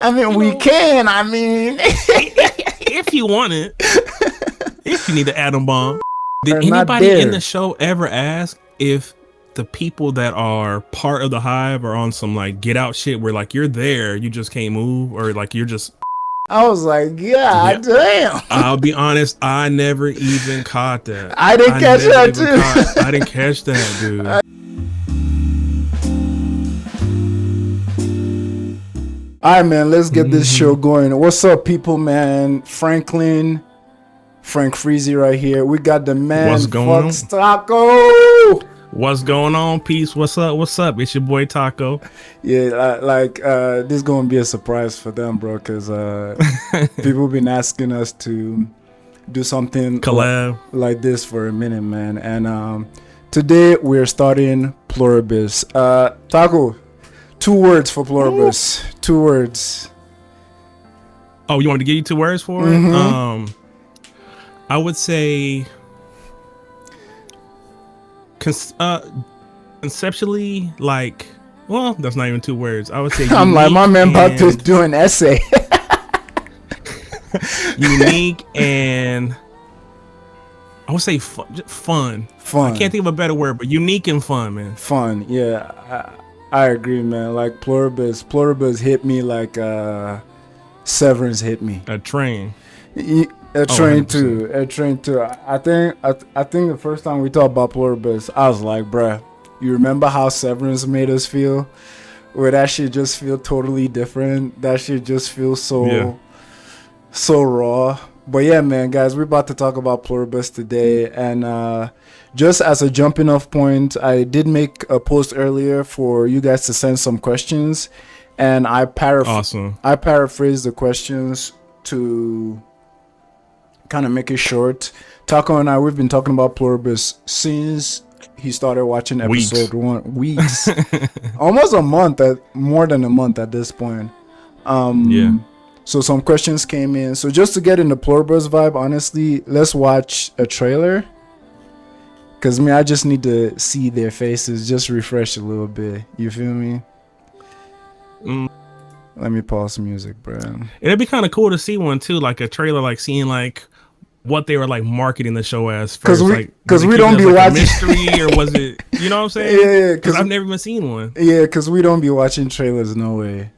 I mean, we can. I mean, if you want it, if you need the atom bomb. Did anybody in the show ever ask if the people that are part of the hive are on some like get out shit where like you're there, you just can't move, or like you're just... I was like, yeah, damn. I'll be honest, I never even caught that. I didn't catch that too. I didn't catch that, dude. All right, man, let's get this show going. What's up, people, man? Frank Freezy right here. We got the man, FoxTaco. What's going on, peace? What's up? It's your boy Taco. Yeah, this is gonna be a surprise for them, bro, because people been asking us to do something collab like this for a minute, man. And today we're starting Pluribus. Taco, 2 words for Pluribus. 2 words. Oh, you want me to give you 2 words for it? I would say conceptually, like, well, that's not even 2 words. I would say I'm like, my man about to do an essay. Unique and I would say fun. I can't think of a better word, but unique and fun, man. Fun, yeah. I agree, man. Like Pluribus hit me like Severance hit me. A train. A train too. I think the first time we talked about Pluribus, I was like, bruh, you remember how Severance made us feel? Where that shit just feel totally different. That shit just feels so raw. But yeah, man, guys, we're about to talk about Pluribus today. And just as a jumping off point, I did make a post earlier for you guys to send some questions. And I paraphrased the questions to kind of make it short. Taco and I, we've been talking about Pluribus since he started watching episode 1. Weeks. Almost a month, more than a month at this point. So some questions came in. So just to get in the Pluribus vibe, honestly, let's watch a trailer. Because I just need to see their faces, just refresh a little bit. You feel me? Let me pause the music, bro. It'd be kind of cool to see one too, like a trailer, like seeing like what they were like marketing the show as. Because we don't be watching mystery, or was it? You know what I'm saying? Yeah. Because I've never even seen one. Yeah, because we don't be watching trailers. No way.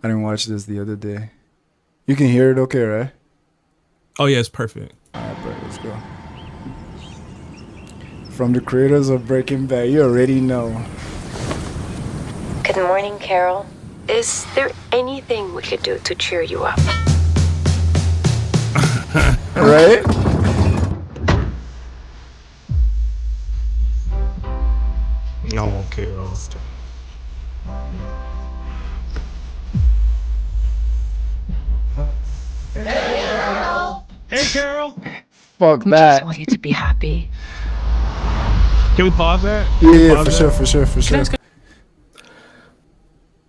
I didn't watch this the other day. You can hear it, okay, right? Oh yeah, it's perfect. All right, bro, let's go. From the creators of Breaking Bad, you already know. Good morning, Carroll. Is there anything we could do to cheer you up? Right? No one cares. Hey, Carroll. Fuck I that. just want you to be happy. Can we pause that? Yeah, for sure.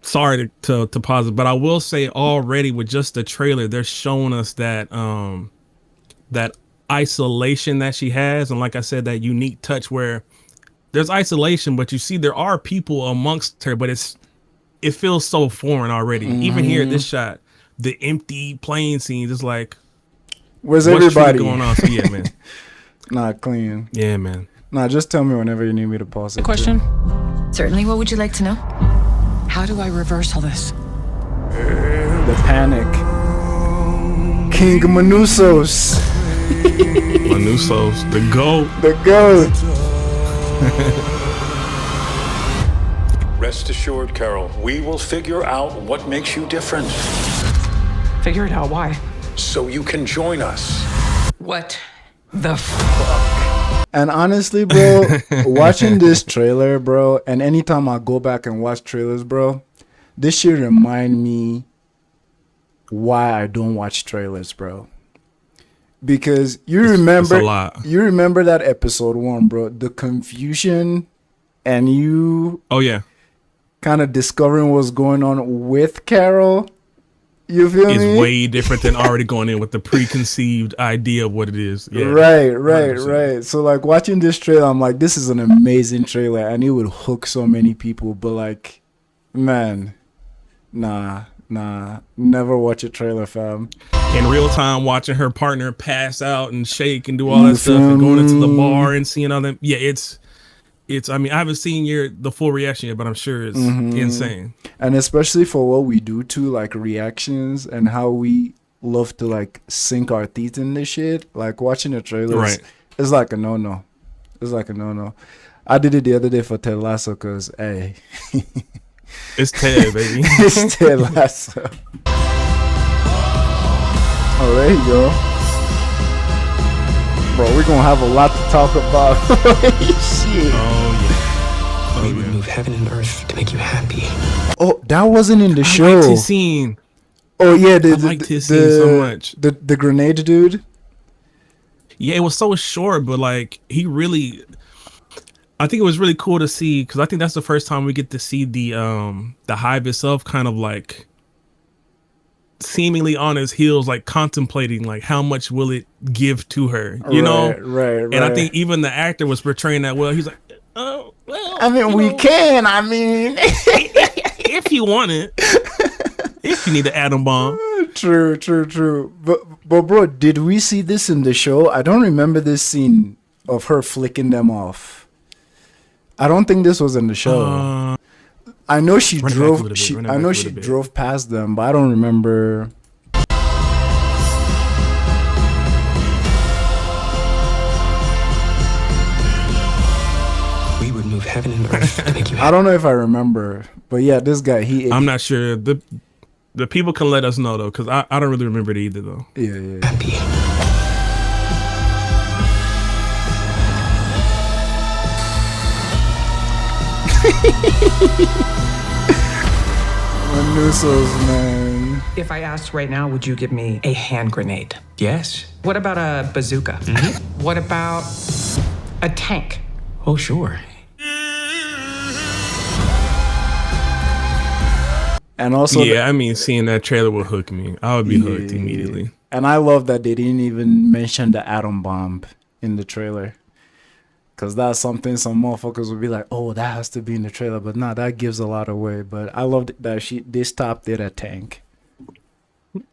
Sorry to pause it, but I will say already with just the trailer, they're showing us that that isolation that she has, and like I said, that unique touch where there's isolation, but you see there are people amongst her, but it feels so foreign already. Even here, this shot, the empty plane scenes, is like, where's everybody going on? So yeah, man. Not clean. Yeah, man. Nah, just tell me whenever you need me to pause it. Question? Certainly. What would you like to know? How do I reverse all this? The panic. King Manusos. Manusos, the GOAT. The GOAT. Rest assured, Carroll, we will figure out what makes you different. Figure it out. Why? So you can join us. What the fuck? And honestly, bro, watching this trailer, bro, and anytime I go back and watch trailers, bro, this should remind me why I don't watch trailers, bro. Because you remember that episode 1, bro, the confusion and you kind of discovering what's going on with Carroll. You feel me? Is way different than already going in with the preconceived idea of what it is. Yeah, right, 100%. So like watching this trailer, I'm like, this is an amazing trailer, and it would hook so many people. But like, man, nah, never watch a trailer, fam. In real time, watching her partner pass out and shake and do all that stuff, and going into the bar and seeing all them. Yeah, it's. I mean, I haven't seen the full reaction yet, but I'm sure it's insane. And especially for what we do to like reactions and how we love to like sink our teeth in this shit. Like watching a trailer is like a no-no. It's like a no-no. I did it the other day for Ted Lasso because, hey. It's Ted, baby. It's Ted Lasso. Oh, there you go. Bro, we're gonna have a lot to talk about. Shit. Oh, yeah. We would move heaven and earth to make you happy. Oh, that wasn't in the show. I liked his scene. Oh, yeah. I liked his scene so much. The grenade dude? Yeah, it was so short, but like, he really... I think it was really cool to see, because I think that's the first time we get to see the hive itself kind of like seemingly on his heels, like contemplating like how much will it give to her, you know? Right. And I think even the actor was portraying that well. He's like, oh, well, I mean, we can. I mean, if you want it, if you need the atom bomb. True. But bro, did we see this in the show? I don't remember this scene of her flicking them off. I don't think this was in the show. I know she drove. I know she drove past them, but I don't remember. We would move heaven and earth to make you happy. I don't know if I remember, but yeah, this guy. I'm not sure. The people can let us know though, because I don't really remember it either though. Yeah. Happy. Manusos, man. If I asked right now, would you give me a hand grenade? Yes. What about a bazooka? Mm-hmm. What about a tank? Oh, sure. And also, yeah, I mean, seeing that trailer will hook me. I would be hooked immediately. And I love that they didn't even mention the atom bomb in the trailer. Because that's something some motherfuckers would be like, oh, that has to be in the trailer. But nah, that gives a lot away. But I loved that they stopped it at tank.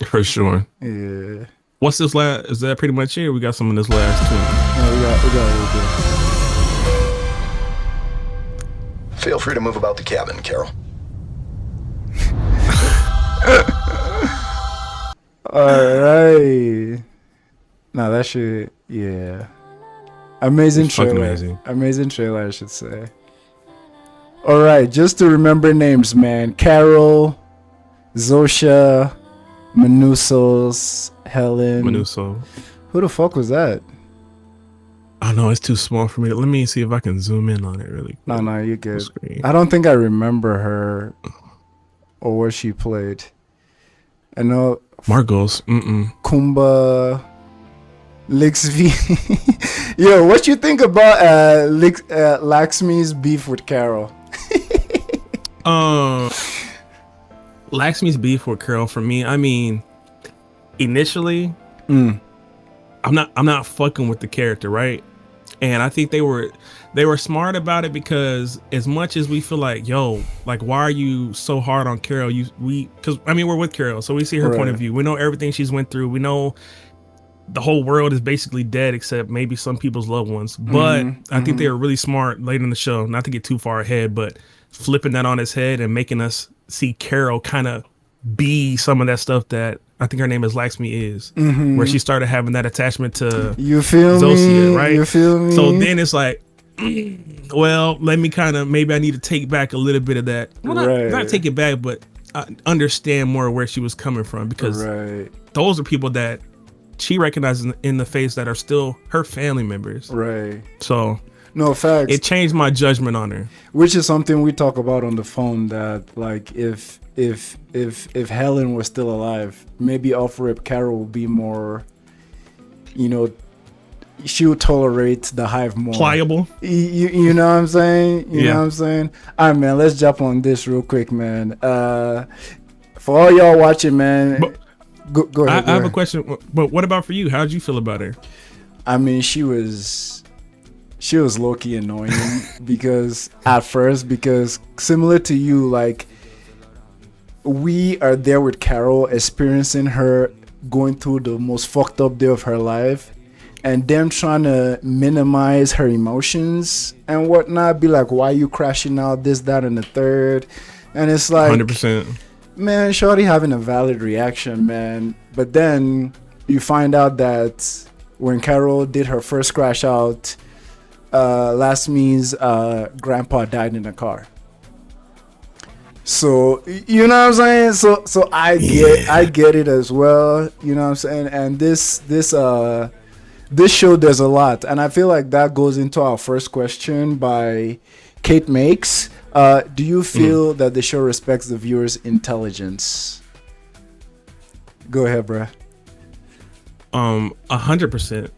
For sure. Yeah. What's this last? Is that pretty much it? We got some in this last too. No, we got a little bit. Feel free to move about the cabin, Carroll. Alright. Nah, that shit, yeah. Amazing trailer. Amazing trailer, I should say. Alright, just to remember names, man. Carroll, Zosha, Manusos, Helen. Manuso. Who the fuck was that? I know it's too small for me. Let me see if I can zoom in on it really quick. No, you're good. I don't think I remember her or what she played. I know Margos. Kumba, Lix V. Yo, what you think about Laxmi's beef with Carroll? Laxmi's beef with Carroll, for me, I mean, initially, I'm not fucking with the character, right? And I think they were smart about it, because as much as we feel like, yo, like, why are you so hard on Carroll? Because I mean, we're with Carroll, so we see her point of view. We know everything she's went through. We know the whole world is basically dead except maybe some people's loved ones. But I think they were really smart late in the show, not to get too far ahead, but flipping that on its head and making us see Carroll kind of be some of that stuff that I think her name is Laxmi is, where she started having that attachment to Zosia, right? You feel me? So then it's like, well, let me kind of, maybe I need to take back a little bit of that. Well, not take it back, but understand more where she was coming from, because those are people that she recognizes in the face that are still her family members. Right. So no, facts. It changed my judgment on her. Which is something we talk about on the phone, that like if Helen was still alive, maybe off-rip Carroll would be more, you know, she would tolerate the hive more. Pliable. You know what I'm saying? You know what I'm saying? All right, man, let's jump on this real quick, man. For all y'all watching, man. Go ahead. I have a question, but what about for you? How did you feel about her? I mean, she was low-key annoying because similar to you, like, we are there with Carroll experiencing her going through the most fucked up day of her life, and them trying to minimize her emotions and whatnot, be like, why you crashing out, this, that, and the third. And it's like 100%. Man, shorty having a valid reaction, man. But then you find out that when Carroll did her first crash out, last means grandpa died in the car. So you know what I'm saying? So I get it as well. You know what I'm saying? And this show does a lot, and I feel like that goes into our first question by Kate Makes. Do you feel that the show respects the viewer's intelligence? Go ahead, bruh. 100%.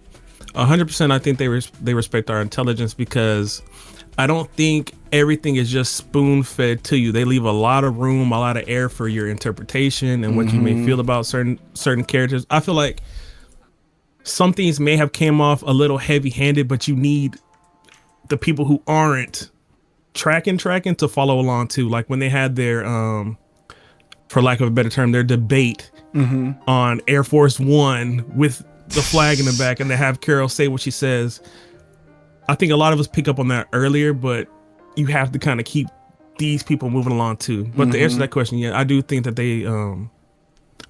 100%. I think they respect our intelligence, because I don't think everything is just spoon fed to you. They leave a lot of room, a lot of air for your interpretation and what you may feel about certain characters. I feel like some things may have came off a little heavy handed, but you need the people who aren't tracking to follow along too. Like when they had their for lack of a better term, their debate on Air Force One with the flag in the back, and they have Carroll say what she says. I think a lot of us pick up on that earlier, but you have to kind of keep these people moving along too. But to answer that question, yeah, I do think that they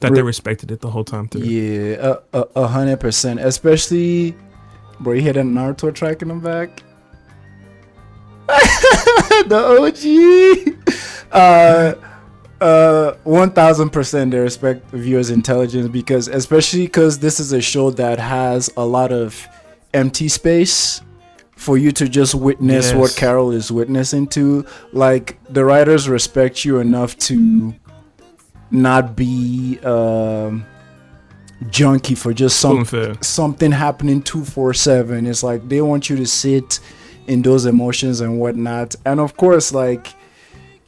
they respected it the whole time through. Yeah, 100%. Especially, bro, you had a Naruto track in the back. The OG. 1000% they respect viewers' intelligence, because this is a show that has a lot of empty space for you to just witness what Carroll is witnessing to. Like, the writers respect you enough to not be junky for just something happening 247. It's like they want you to sit in those emotions and whatnot. And of course, like,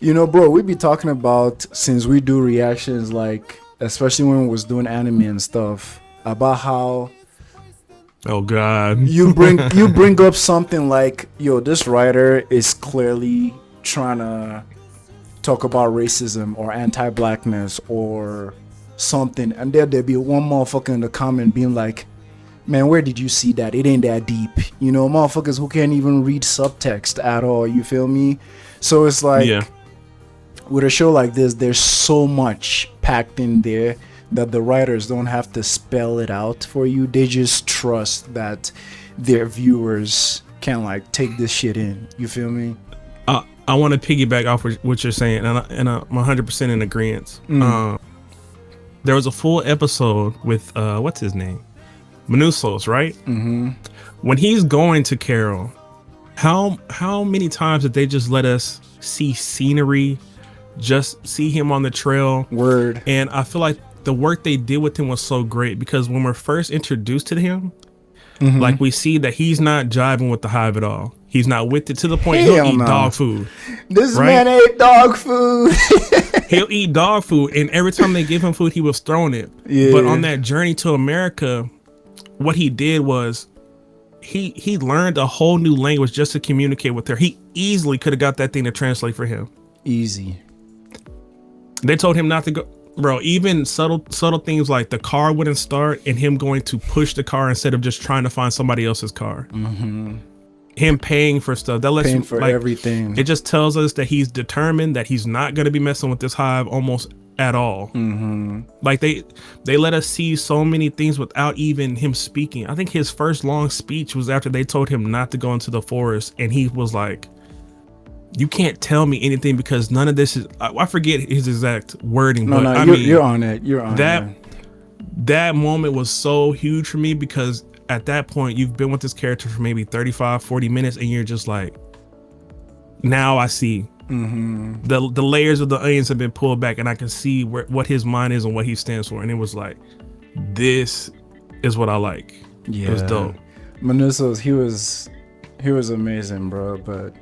you know, bro, we be talking about, since we do reactions, like, especially when we was doing anime and stuff, about how, oh god, you bring up something like, yo, this writer is clearly trying to talk about racism or anti-blackness or something, and there'll be one motherfucker in the comment being like, man, where did you see that? It ain't that deep. You know, motherfuckers who can't even read subtext at all, you feel me? So it's like, with a show like this, there's so much packed in there that the writers don't have to spell it out for you. They just trust that their viewers can, like, take this shit in. You feel me? I want to piggyback off what you're saying, and I'm 100% in agreement. There was a full episode with what's his name, Manusos, right? When he's going to Carroll, how many times did they just let us see scenery, just see him on the trail? Word. And I feel like the work they did with him was so great, because when we're first introduced to him, like, we see that he's not jiving with the hive at all. He's not with it to the point he'll eat dog food. This man ate dog food. He'll eat dog food, and every time they give him food, he was throwing it. But on that journey to America, what he did was he learned a whole new language just to communicate with her. He easily could have got that thing to translate for him. Easy. They told him not to go. Bro, even subtle things like the car wouldn't start, and him going to push the car instead of just trying to find somebody else's car. Him paying for stuff. That lets paying you, for like, everything. It just tells us that he's determined, that he's not going to be messing with this hive almost at all. Like, they let us see so many things without even him speaking. I think his first long speech was after they told him not to go into the forest, and he was like, you can't tell me anything because none of this is, I forget his exact wording, but I mean, you're on it. You're on that. it. That moment was so huge for me, because at that point you've been with this character for maybe 35-40 minutes, and you're just like, now I see. The layers of the onions have been pulled back, and I can see what his mind is and what he stands for. And it was like, this is what I like. It was dope. Manusos, he was amazing, bro. But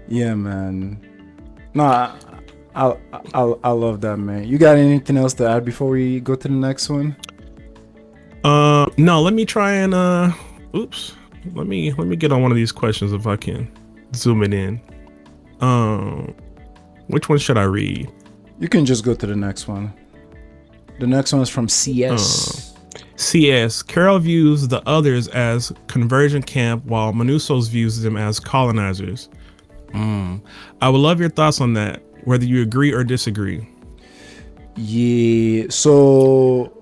yeah, man. No, I love that, man. You got anything else to add before we go to the next one? No, let me try and let me get on one of these questions if I can zoom it in. Which one should I read? You can just go to the next one. The next one is from CS. CS. Carroll views the others as conversion camp, while Manusos views them as colonizers. I would love your thoughts on that, whether you agree or disagree. Yeah, so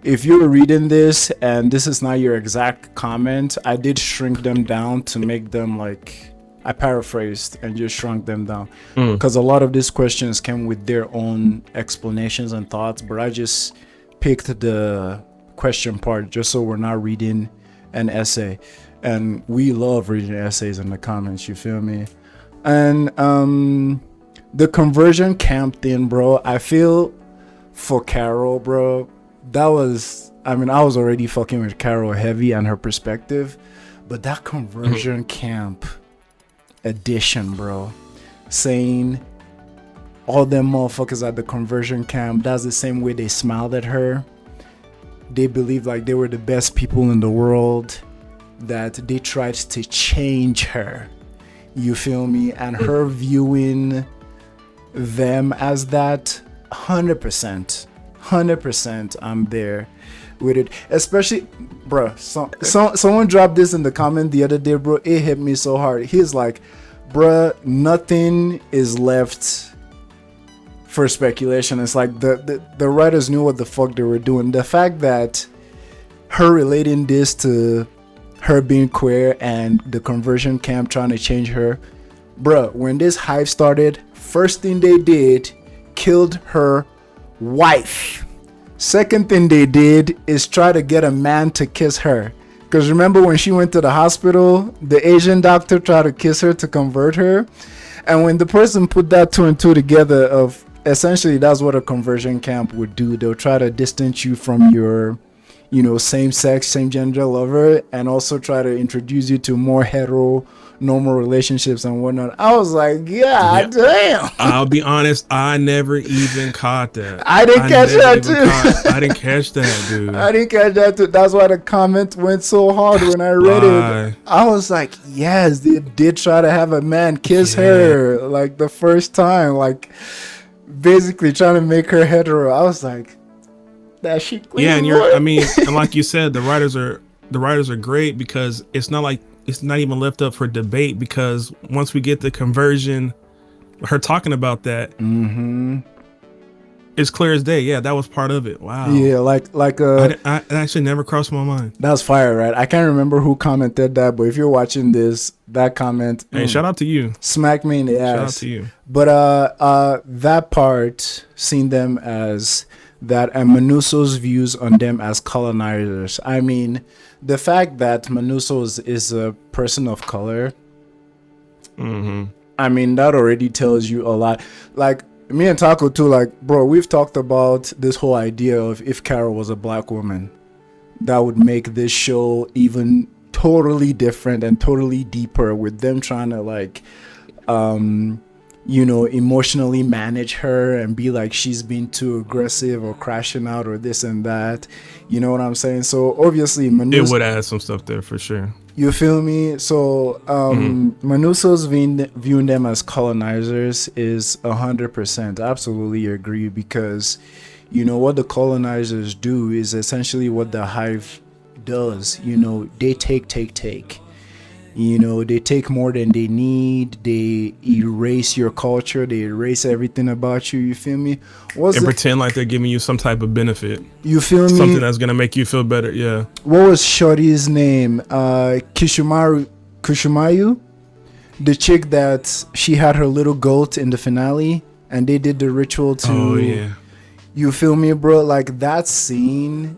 if you're reading this and this is not your exact comment, I did shrink them down to make them like, I paraphrased and just shrunk them down because a lot of these questions came with their own explanations and thoughts, but I just picked the question part just so we're not reading an essay, and we love reading essays in the comments, you feel me? And the conversion camp thing, bro, I feel for Carroll, bro, that was, I mean, I was already fucking with Carroll heavy and her perspective, but that conversion camp edition, bro, saying all them motherfuckers at the conversion camp, that's the same way they smiled at her. They believed like they were the best people in the world, that they tried to change her, you feel me? And her viewing them as that, 100% I'm there with it. Especially, bro, someone dropped this in the comment the other day, bro. It hit me so hard. He's like, bro, nothing is left for speculation. It's like the writers knew what the fuck they were doing. The fact that her relating this to her being queer and the conversion camp trying to change her, bro, when this hive started, first thing they did, killed her wife. Second thing they did is try to get a man to kiss her. Because remember when she went to the hospital, the Asian doctor tried to kiss her to convert her. And when the person put that two and two together, of essentially that's what a conversion camp would do. They'll try to distance you from your, you know, same sex, same gender lover, and also try to introduce you to more hetero normal relationships and whatnot. I was like, yeah, damn. I'll be honest, I never even caught that. I didn't catch that too. I didn't catch that, dude. I didn't catch that too. That's why the comment went so hard when I read it. I was like, yes, they did try to have a man kiss her like the first time, like basically trying to make her hetero. I was like, that shit. Yeah, and and like you said, the writers are great because it's not even left up for debate, because once we get the conversion, her talking about that, it's clear as day. Yeah, that was part of it. Wow. Yeah, like it actually never crossed my mind. That's fire, right? I can't remember who commented that, but if you're watching this, that comment, hey, shout out to you. Smack me in the ass. Shout out to you. But that part, seeing them as that, and Manuso's views on them as colonizers. I mean, the fact that Manusos is a person of color, I mean, that already tells you a lot. Like, me and Taco too, like, bro, we've talked about this whole idea of if Carroll was a black woman, that would make this show even totally different and totally deeper, with them trying to like you know, emotionally manage her and be like she's being too aggressive or crashing out or this and that, you know what I'm saying? So obviously it would add some stuff there for sure, you feel me? So Manuso's viewing them as colonizers is 100% absolutely agree, because you know what the colonizers do is essentially what the hive does. You know, they take, you know, they take more than they need. They erase your culture. They erase everything about you. You feel me? And pretend like they're giving you some type of benefit. You feel me? Something that's gonna make you feel better. Yeah. What was Shorty's name? Kushumayu, the chick that she had her little goat in the finale, and they did the ritual to. Oh yeah. You feel me, bro? Like that scene,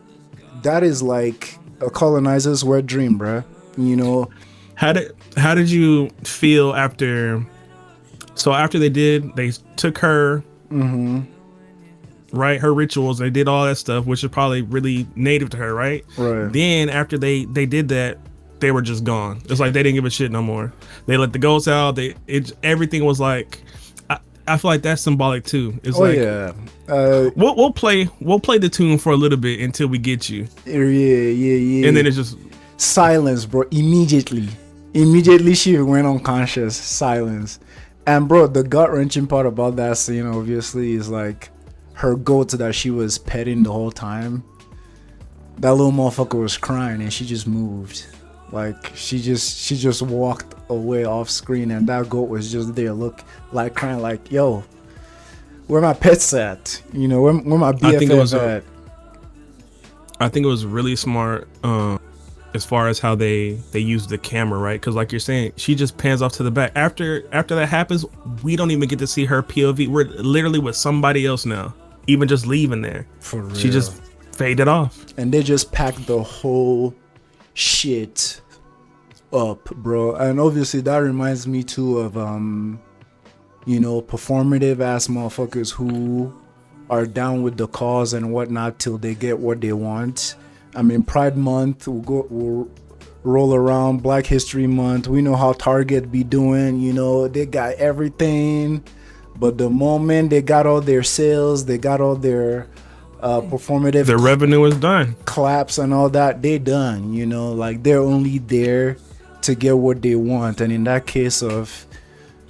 that is like a colonizer's wet dream, bro. You know. How did you feel after? So after they took her, right? Her rituals, they did all that stuff, which is probably really native to her, right? Right. Then after they did that, they were just gone. It's like they didn't give a shit no more. They let the goats out. Everything was like, I feel like that's symbolic too. It's Oh like yeah. we'll play the tune for a little bit until we get you, Yeah. and then it's just silence, bro. Immediately she went unconscious. Silence. And bro, the gut-wrenching part about that scene obviously is like her goat that she was petting the whole time. That little motherfucker was crying and she just moved. Like she just walked away off screen, and that goat was just there, like crying, like, yo, where my pets at? You know, where my BFF at? I think it was really smart as far as how they use the camera, right? Because like you're saying, she just pans off to the back. After that happens, we don't even get to see her POV. We're literally with somebody else now, even just leaving there. For real. She just faded off. And they just packed the whole shit up, bro. And obviously that reminds me too of performative ass motherfuckers who are down with the cause and whatnot till they get what they want. I mean, Pride Month, we'll roll around, Black History Month. We know how Target be doing, they got everything. But the moment they got all their sales, they got all their performative, the revenue is done, claps and all that, they done. Like they're only there to get what they want. And in that case of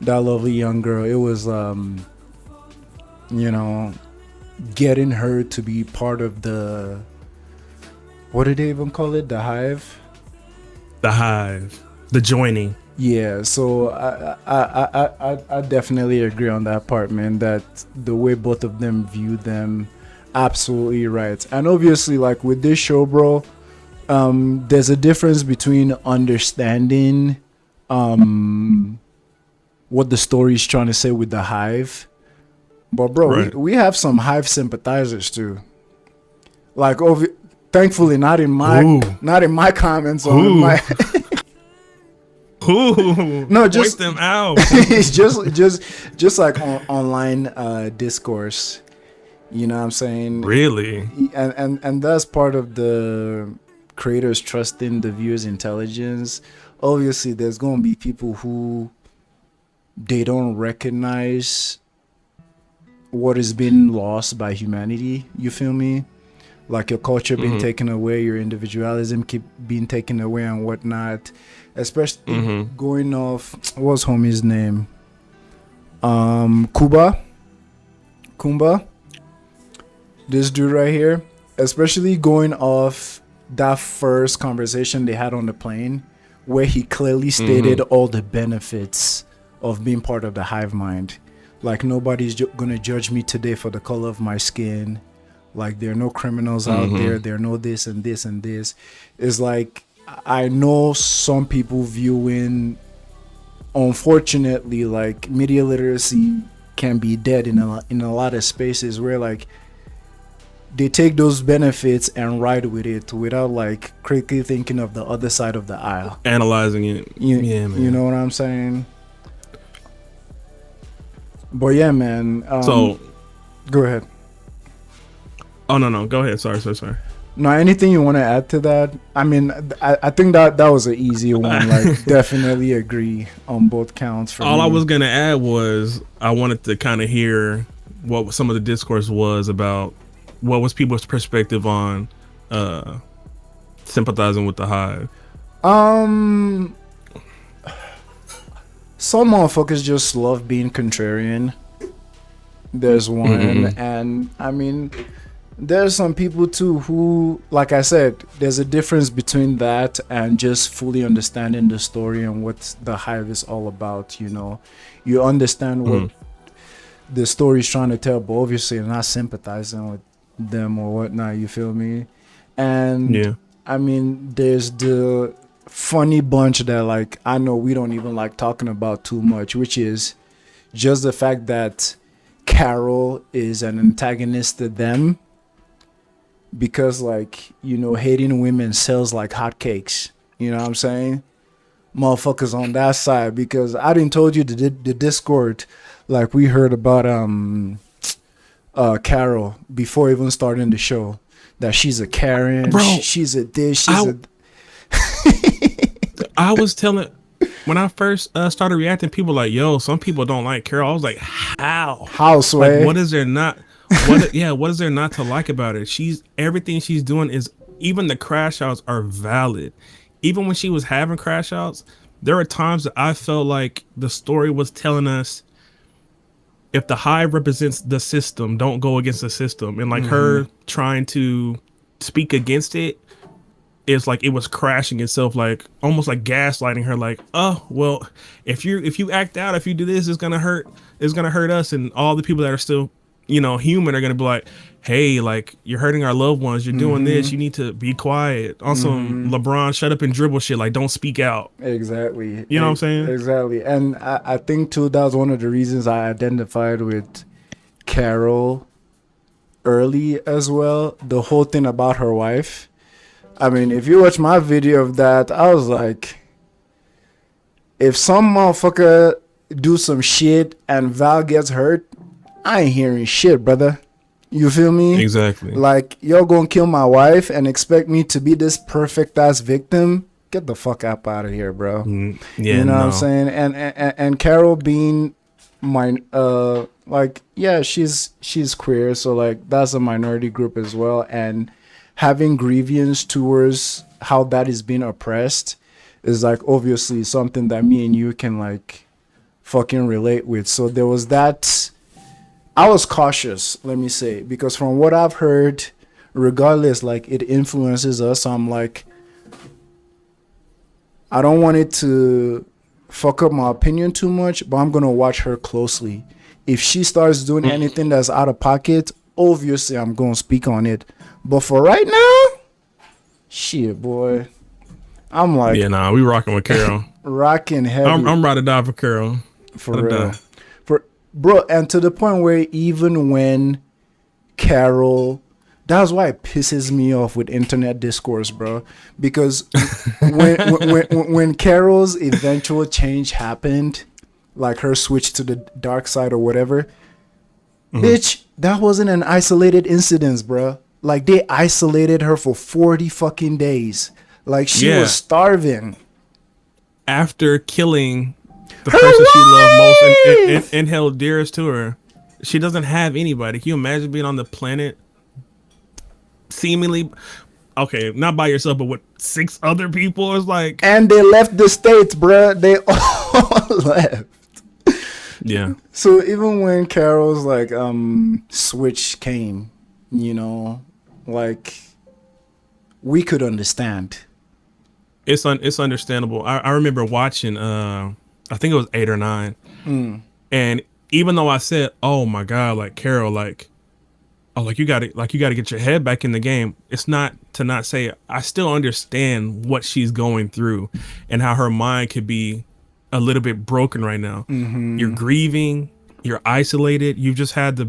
that lovely young girl, it was getting her to be part of the, what did they even call it, the hive, the joining. Yeah, so I definitely agree on that part, man, that the way both of them view them, absolutely right. And obviously, like with this show, bro, there's a difference between understanding what the story is trying to say with the hive, but bro, right. we have some hive sympathizers too. Like, thankfully, not in my comments on my. Ooh, no, just them out. It's just like online discourse. You know what I'm saying? Really? And that's part of the creators trusting the viewer's intelligence. Obviously, there's gonna be people who they don't recognize what is being lost by humanity. You feel me? Like your culture being taken away, your individualism keep being taken away and whatnot. Especially going off, what's homie's name? Kumba. This dude right here. Especially going off that first conversation they had on the plane, where he clearly stated all the benefits of being part of the hive mind. Like, nobody's gonna judge me today for the color of my skin. Like, there are no criminals out there. There are no this and this and this. It's like, I know some people viewing, unfortunately, like, media literacy can be dead in a lot of spaces where, like, they take those benefits and ride with it without, like, critically thinking of the other side of the aisle, analyzing it. Yeah, man. You know what I'm saying? But yeah, man. So, go ahead. Oh no, go ahead. Sorry. No, anything you want to add to that? I mean, I think that was an easy one. Like, definitely agree on both counts. For all me. I was gonna add was I wanted to kind of hear what some of the discourse was about. What was people's perspective on sympathizing with the hive? Some motherfuckers just love being contrarian. There's one, and I mean, there's some people too who, like I said, there's a difference between that and just fully understanding the story and what the hive is all about. You understand what the story is trying to tell, but obviously you're not sympathizing with them or whatnot. You feel me? And yeah, I mean, there's the funny bunch that, like, I know we don't even like talking about too much, which is just the fact that Carroll is an antagonist to them because, like, hating women sells like hotcakes. You know what I'm saying? Motherfuckers on that side, because I didn't told you the Discord, like, we heard about Carroll before even starting the show, that she's a Karen, bro. She's a this, I was when I first started reacting, people were like, yo, some people don't like Carroll. I was like, how? How, Sway? Like, what is there not? What is there not to like about it? Everything she's doing is, even the crash outs are valid. Even when she was having crash outs, there were times that I felt like the story was telling us, if the hive represents the system, don't go against the system. And like her trying to speak against it is like it was crashing itself, like almost like gaslighting her, like, oh well, if you act out, if you do this, it's gonna hurt us, and all the people that are still, you know, human are gonna be like, hey, like, you're hurting our loved ones, you're doing this, you need to be quiet. On some LeBron shut up and dribble shit, like, don't speak out. Exactly. You know what I'm saying? Exactly. And I think too, that was one of the reasons I identified with Carroll early as well. The whole thing about her wife. I mean, if you watch my video of that, I was like, if some motherfucker do some shit and Val gets hurt, I ain't hearing shit, brother. You feel me? Exactly. Like, you're gonna kill my wife and expect me to be this perfect ass victim? Get the fuck up out of here, bro. Yeah, you know what I'm saying? And Carroll being like, yeah, she's queer, so like that's a minority group as well, and having grievance towards how that is being oppressed is like obviously something that me and you can like fucking relate with. So there was that. I was cautious, let me say, because from what I've heard, regardless, like, it influences us. So I'm like, I don't want it to fuck up my opinion too much, but I'm gonna watch her closely. If she starts doing anything that's out of pocket, obviously I'm gonna speak on it. But for right now, shit, boy, I'm like, yeah, nah, we rocking with Carroll. Rocking heavy. I'm ride or die for Carroll. For real. Bro, and to the point where even when Carroll, that's why it pisses me off with internet discourse, bro. Because when Carroll's eventual change happened, like her switch to the dark side or whatever, bitch, that wasn't an isolated incident, bro. Like, they isolated her for 40 fucking days. Like, she was starving. After killing the person she loved most and held dearest to her, she doesn't have anybody. Can you imagine being on the planet seemingly, okay, not by yourself, but with 6 other people? It's like, and they left the States, bruh. They all left. Yeah. So even when Carroll's like switch came, you know, like, we could understand. It's understandable. I remember watching I think it was 8 or 9. And even though I said, oh my God, like, Carroll, like, oh, like you gotta get your head back in the game. It's not to not say, I still understand what she's going through and how her mind could be a little bit broken right now. You're grieving, you're isolated. You've just had the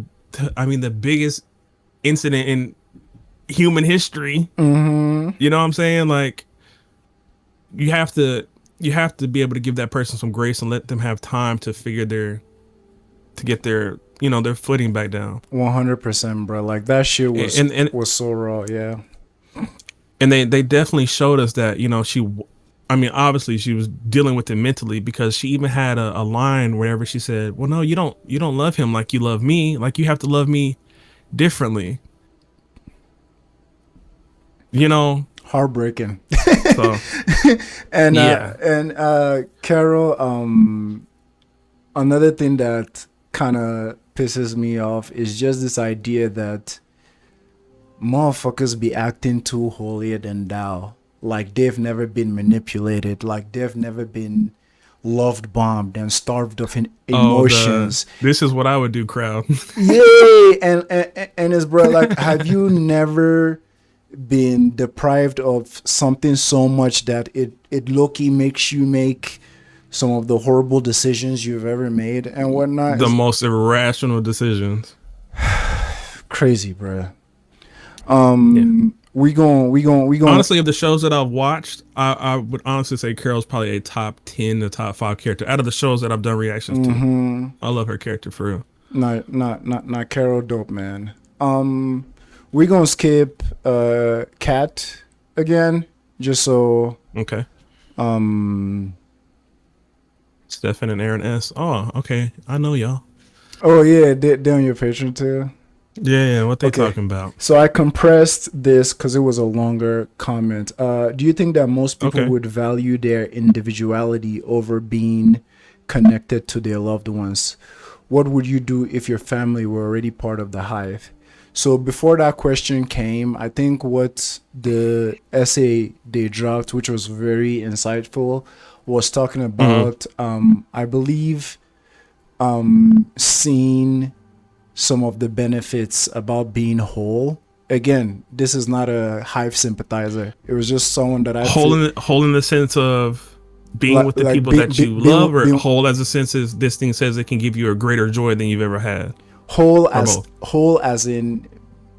biggest incident in human history. You know what I'm saying? Like, you have to be able to give that person some grace and let them have time to get their, you know, their footing back down. 100%, bro. Like, that shit was was so raw. Yeah. And they definitely showed us that, you know, obviously she was dealing with it mentally, because she even had a line wherever she said, well, no, you don't love him like you love me. Like, you have to love me differently. You know, heartbreaking. So, and Carroll, another thing that kind of pisses me off is just this idea that motherfuckers be acting too holier than thou, like they've never been manipulated, like they've never been loved, bombed, and starved of emotions. This is what I would do, crowd. Yeah, and it's, bro, like, have you never been deprived of something so much that it low-key makes you make some of the horrible decisions you've ever made and whatnot? The most irrational decisions. Crazy, bro. We going. Honestly, of the shows that I've watched, I would honestly say Carroll's probably a top 10 to top 5 character out of the shows that I've done reactions to. I love her character for real. Not Carroll, dope, man. We gonna skip Cat again, just so. Okay. Stefan and Aaron S. Oh, okay. I know y'all. Oh yeah, they're on your Patreon too. Yeah, what they talking about? So I compressed this because it was a longer comment. Do you think that most people would value their individuality over being connected to their loved ones? What would you do if your family were already part of the hive? So before that question came, I think what the essay they dropped, which was very insightful, was talking about, I believe, seeing some of the benefits about being whole. Again, this is not a hive sympathizer. It was just someone that I whole in the sense of being with the people that you love, or whole as a sense is this thing says it can give you a greater joy than you've ever had. Whole as in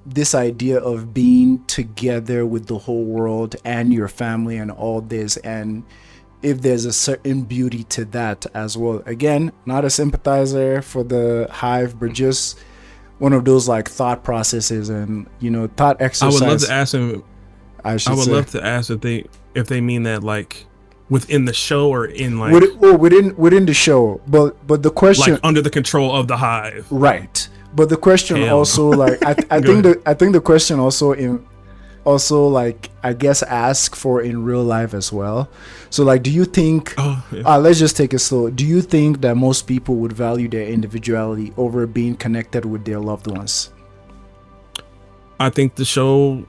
this idea of being together with the whole world and your family and all this, and if there's a certain beauty to that as well. Again, not a sympathizer for the hive, but just one of those like thought processes and thought exercise. I would love to ask them. I would love to ask if they mean that like within the show or in like within the show, but the question, like under the control of the hive, right? But the question also like I think the question also like I guess ask for in real life as well. So like, do you think let's just take it slow. Do you think that most people would value their individuality over being connected with their loved ones? I think the show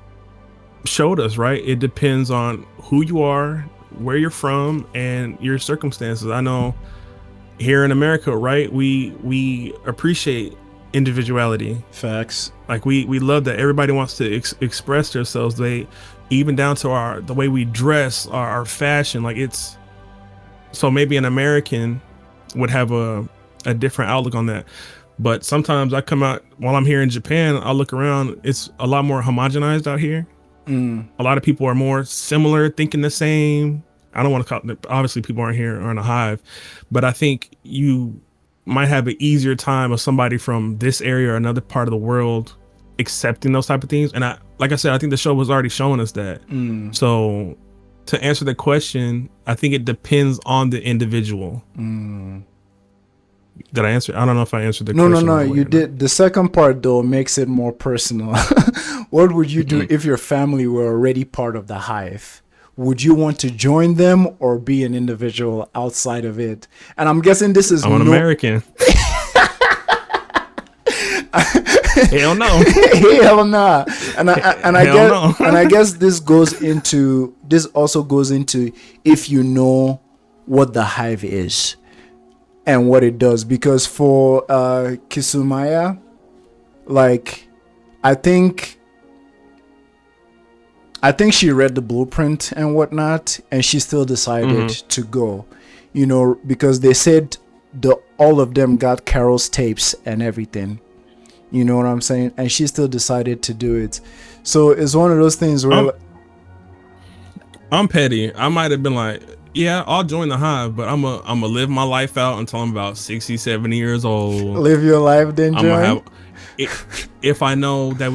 showed us, right? It depends on who you are, where you're from, and your circumstances. I know here in America, right, we appreciate individuality. Facts. Like we love that everybody wants to express themselves. They even down to the way we dress, our fashion. Like it's so maybe an American would have a different outlook on that. But sometimes I come out while I'm here in Japan, I look around, it's a lot more homogenized out here. A lot of people are more similar, thinking the same. I don't want to call it, obviously people aren't here or in a hive, but I think you might have an easier time of somebody from this area or another part of the world accepting those type of things. And like I said, I think the show was already showing us that. So to answer the question, I think it depends on the individual. Did I answer? I don't know if I answered the question. No, you did. The second part though makes it more personal. What would you do if your family were already part of the hive? Would you want to join them or be an individual outside of it? And I'm guessing this is I'm an American. Hell no. Hell nah. And I guess this also goes into if you know what the hive is and what it does. Because for Kisumaya, like I think she read the blueprint and whatnot, and she still decided to go, because they said all of them got Carroll's tapes and everything. You know what I'm saying? And she still decided to do it. So it's one of those things where I'm petty. I might have been like, yeah, I'll join the hive, but I'm gonna live my life out until I'm about 60, 70 years old. Live your life, then join. If I know that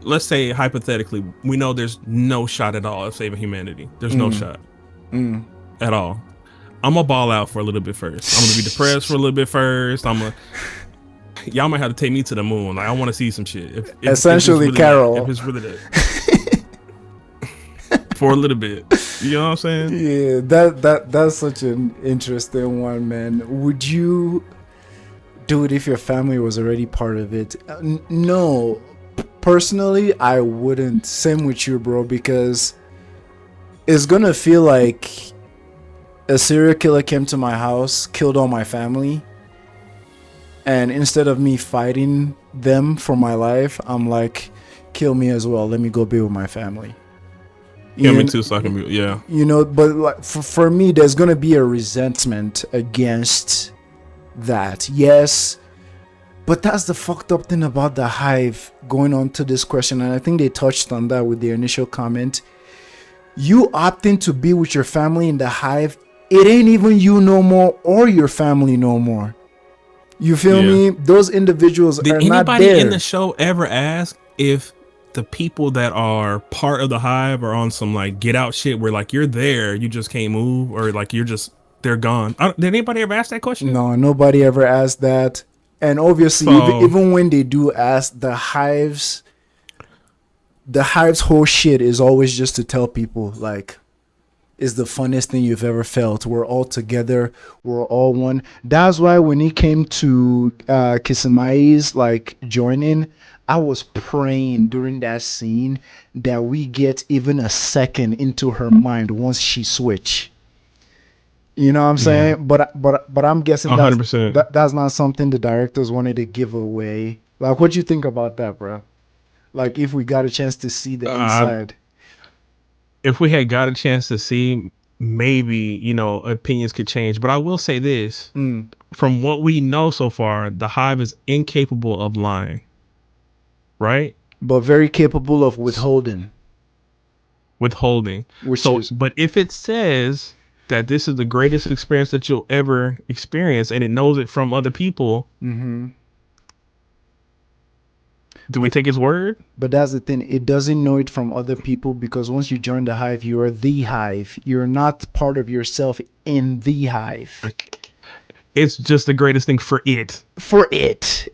let's say hypothetically, we know there's no shot at all of saving humanity. There's no shot at all. I'm gonna ball out for a little bit first. I'm gonna be depressed for a little bit first. Y'all might have to take me to the moon. Like I want to see some shit. Essentially, if Carroll. If it's really that. For a little bit. You know what I'm saying? Yeah, that's such an interesting one, man. Would you do it if your family was already part of it? No. Personally, I wouldn't. Same with you, bro, because it's gonna feel like a serial killer came to my house, killed all my family, and instead of me fighting them for my life, I'm like, kill me as well. Let me go be with my family. Kill me too, so I can be, yeah. But like for me, there's gonna be a resentment against that. Yes. But that's the fucked up thing about the hive, going on to this question, and I think they touched on that with their initial comment. You opting to be with your family in the hive, it ain't even you no more or your family no more. You feel me? Those individuals are not there. Did anybody in the show ever ask if the people that are part of the hive are on some like get out shit where like you're there, you just can't move, or like you're just they're gone. Did anybody ever ask that question? No, nobody ever asked that. And obviously, So- even when they do ask, the hive's whole shit is always just to tell people, like, it's the funnest thing you've ever felt. We're all together. We're all one. That's why when he came to Kisamai's like joining, I was praying during that scene that we get even a second into her mind once she switch. You know what I'm saying? But I'm guessing 100%. that's not something the directors wanted to give away. Like, what you think about that, bro? Like, if we got a chance to see the inside. If we had got a chance to see, maybe, you know, opinions could change. But I will say this. From what we know so far, the hive is incapable of lying. Right? But very capable of withholding. But if it says that this is the greatest experience that you'll ever experience, and it knows it from other people, do we take his word? But that's the thing. It doesn't know it from other people, because once you join the hive, you are the hive. You're not part of yourself in the hive. It's just the greatest thing for it.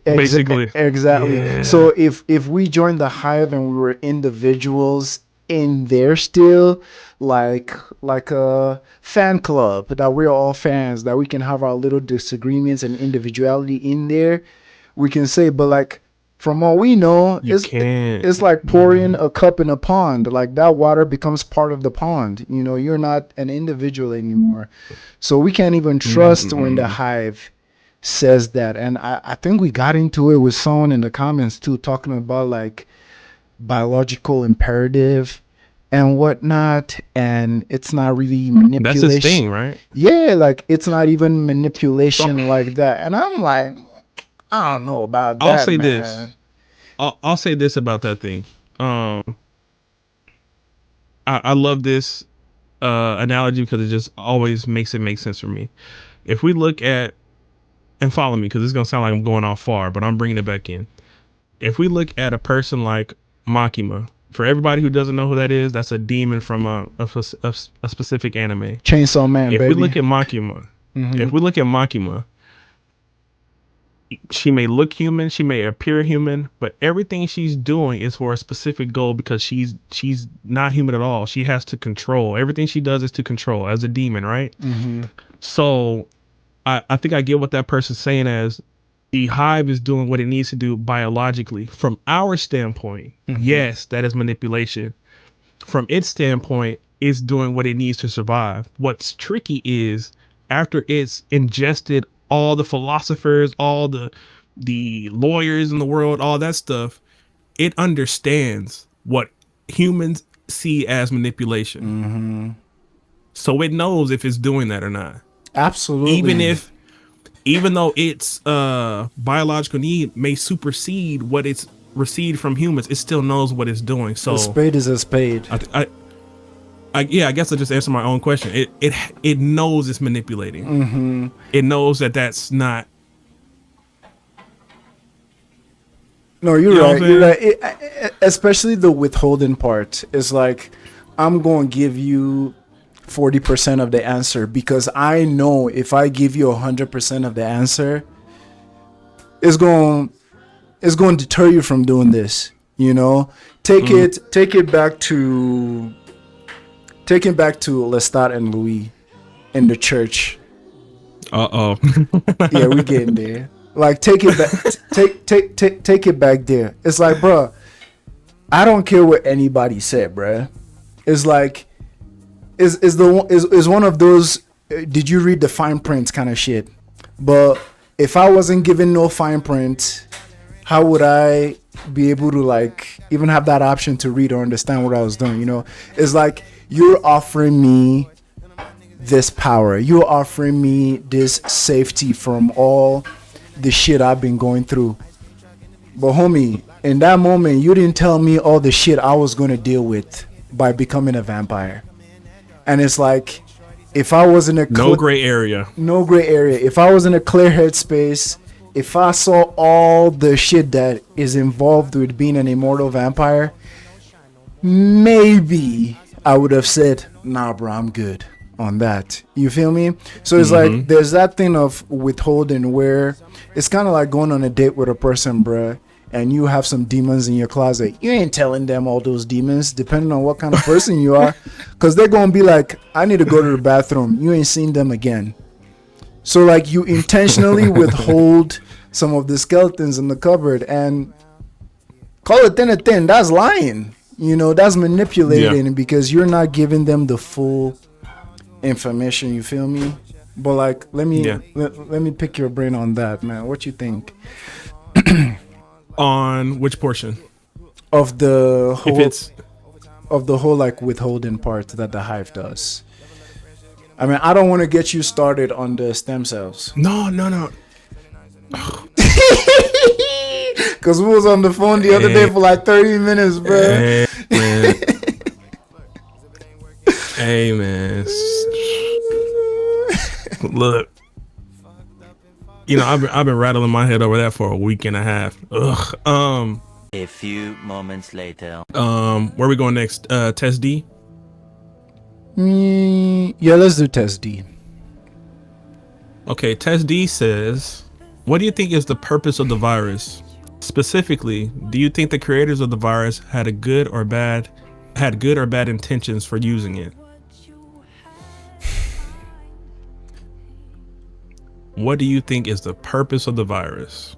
Basically. Exactly. Yeah. So if we joined the hive and we were individuals in there still, like a fan club, that we're all fans, that we can have our little disagreements and individuality in there, we can say, but like, from all we know, it's like pouring a cup in a pond. Like, that water becomes part of the pond. You know, you're not an individual anymore. So we can't even trust when the hive says that. And I think we got into it with someone in the comments too, talking about like biological imperative and whatnot. And it's not really manipulation. That's his thing, right? Yeah, like, it's not even manipulation like that. And I'm like, I don't know about that. I'll say man. this. I'll say this about that thing. I love this analogy because it just always makes it make sense for me. If we look at, and follow me because it's gonna sound like I'm going off far, but I'm bringing it back in. If we look at a person like Makima, for everybody who doesn't know who that is, that's a demon from a specific anime. Chainsaw Man, If baby. we look at Makima, she may look human, she may appear human, but everything she's doing is for a specific goal, because she's not human at all. She has to control. Everything she does is to control as a demon, right? So I think I get what that person's saying, as the hive is doing what it needs to do biologically. From our standpoint, yes, that is manipulation. From its standpoint, it's doing what it needs to survive. What's tricky is, after it's ingested all the philosophers, all the lawyers in the world, all that stuff, it understands what humans see as manipulation. So it knows if it's doing that or not. Absolutely. Even though its biological need may supersede what it's received from humans, it still knows what it's doing. So a spade is a spade. I guess I just answered my own question. It knows it's manipulating. It knows that that's not. No, you're right. You're right. Especially the withholding part is like, I'm going to give you 40% of the answer, because I know if I give you 100% of the answer, it's going to deter you from doing this. You know, take it back to. Taking back to Lestat and Louis in the church. Yeah, we getting there. Like, take it back, take it back there. It's like, bro, I don't care what anybody said, bro. It's like, is one of those. Did you read the fine print kind of shit? But if I wasn't given no fine print, how would I be able to like even have that option to read or understand what I was doing? You know, it's like, you're offering me this power. You're offering me this safety from all the shit I've been going through. But homie, in that moment, you didn't tell me all the shit I was going to deal with by becoming a vampire. And it's like, if I was in a no gray area. If I was in a clear headspace, if I saw all the shit that is involved with being an immortal vampire, maybe I would have said, nah, bro, I'm good. on that. You feel me? So it's like there's that thing of withholding where it's kind of like going on a date with a person, bruh, and you have some demons in your closet. You ain't telling them all those demons, depending on what kind of person you are, because they're gonna be like, I need to go to the bathroom. You ain't seen them again. So like you intentionally withhold some of the skeletons in the cupboard, and call it thin a thin. That's lying. You know, that's manipulating because you're not giving them the full information. You feel me? But like, let me pick your brain on that, man. What you think? On which portion of the whole like withholding part that the hive does? I mean, I don't want to get you started on the stem cells. No. Because we was on the phone the other day for like 30 minutes, bro. Hey, man. Look. You know, I've been rattling my head over that for a week and a half. Ugh. A few moments later. Where we going next? Test D? Yeah, let's do test D. Okay, test D says, what do you think is the purpose of the virus? Specifically, do you think the creators of the virus had good or bad intentions for using it? What do you think is the purpose of the virus?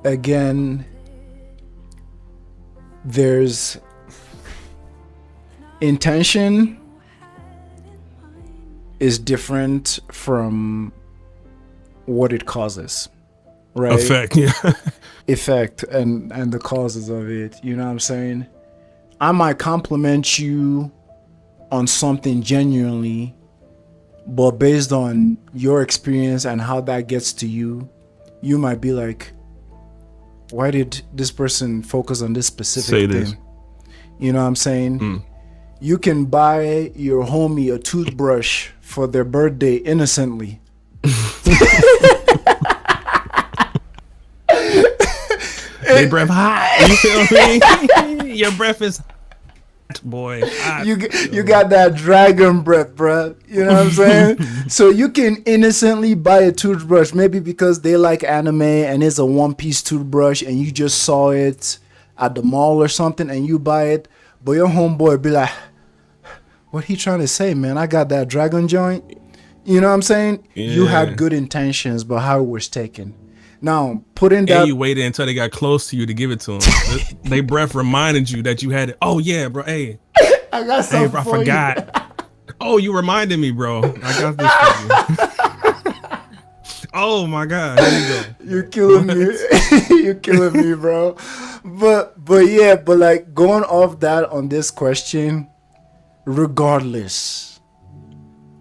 Again, there's intention is different from what it causes, right? Effect and the causes of it. You know what I'm saying? I might compliment you on something genuinely, but based on your experience and how that gets to you, you might be like, why did this person focus on this specific thing? You know what I'm saying? You can buy your homie a toothbrush for their birthday innocently. They breath hot. You feel me? Your breath is hot, boy. Hot. You got that dragon breath, bruh. You know what I'm saying? So you can innocently buy a toothbrush, maybe because they like anime and it's a one-piece toothbrush and you just saw it at the mall or something and you buy it, but your homeboy be like, what he trying to say, man? I got that dragon joint. You know what I'm saying? Yeah. You had good intentions, but how it was taken. Now, putting that... And you waited until they got close to you to give it to them. They breath reminded you that you had it. Oh, yeah, bro. Hey. I got something bro, I for forgot. Oh, you reminded me, bro. I got this for you. Oh, my God. Here you go. You're killing me. You're killing me, bro. But yeah, but like going off that on this question, regardless,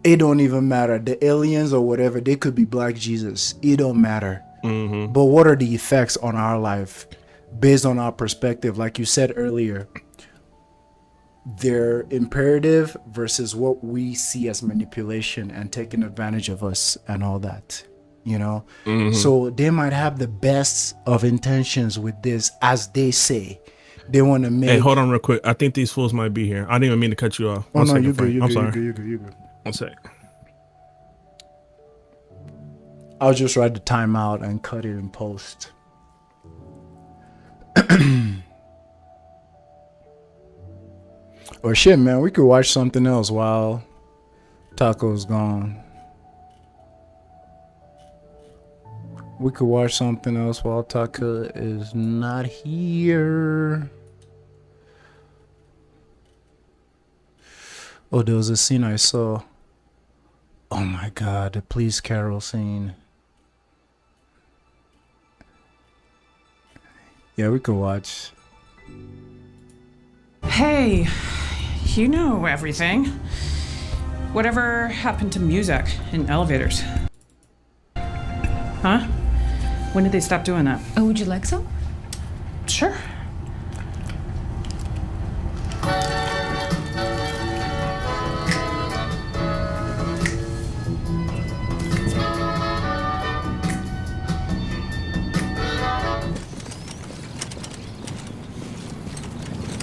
it don't even matter. The aliens or whatever, they could be Black Jesus. It don't matter. But what are the effects on our life based on our perspective? Like you said earlier, they're imperative versus what we see as manipulation and taking advantage of us and all that, you know? So they might have the best of intentions with this, as they say. They want to make... Hey, hold on real quick. I think these fools might be here. I didn't even mean to cut you off. Oh, no, you're good. I'm sorry. You're good. 1 sec. I'll just write the timeout and cut it in post. Or shit, man, we could watch something else while Taco's gone. We could watch something else while Taco is not here. Oh, there was a scene I saw. Oh my God, the Please Carroll scene. Yeah, we could watch. Hey, you know everything. Whatever happened to music in elevators? Huh? When did they stop doing that? Oh, would you like some? Sure.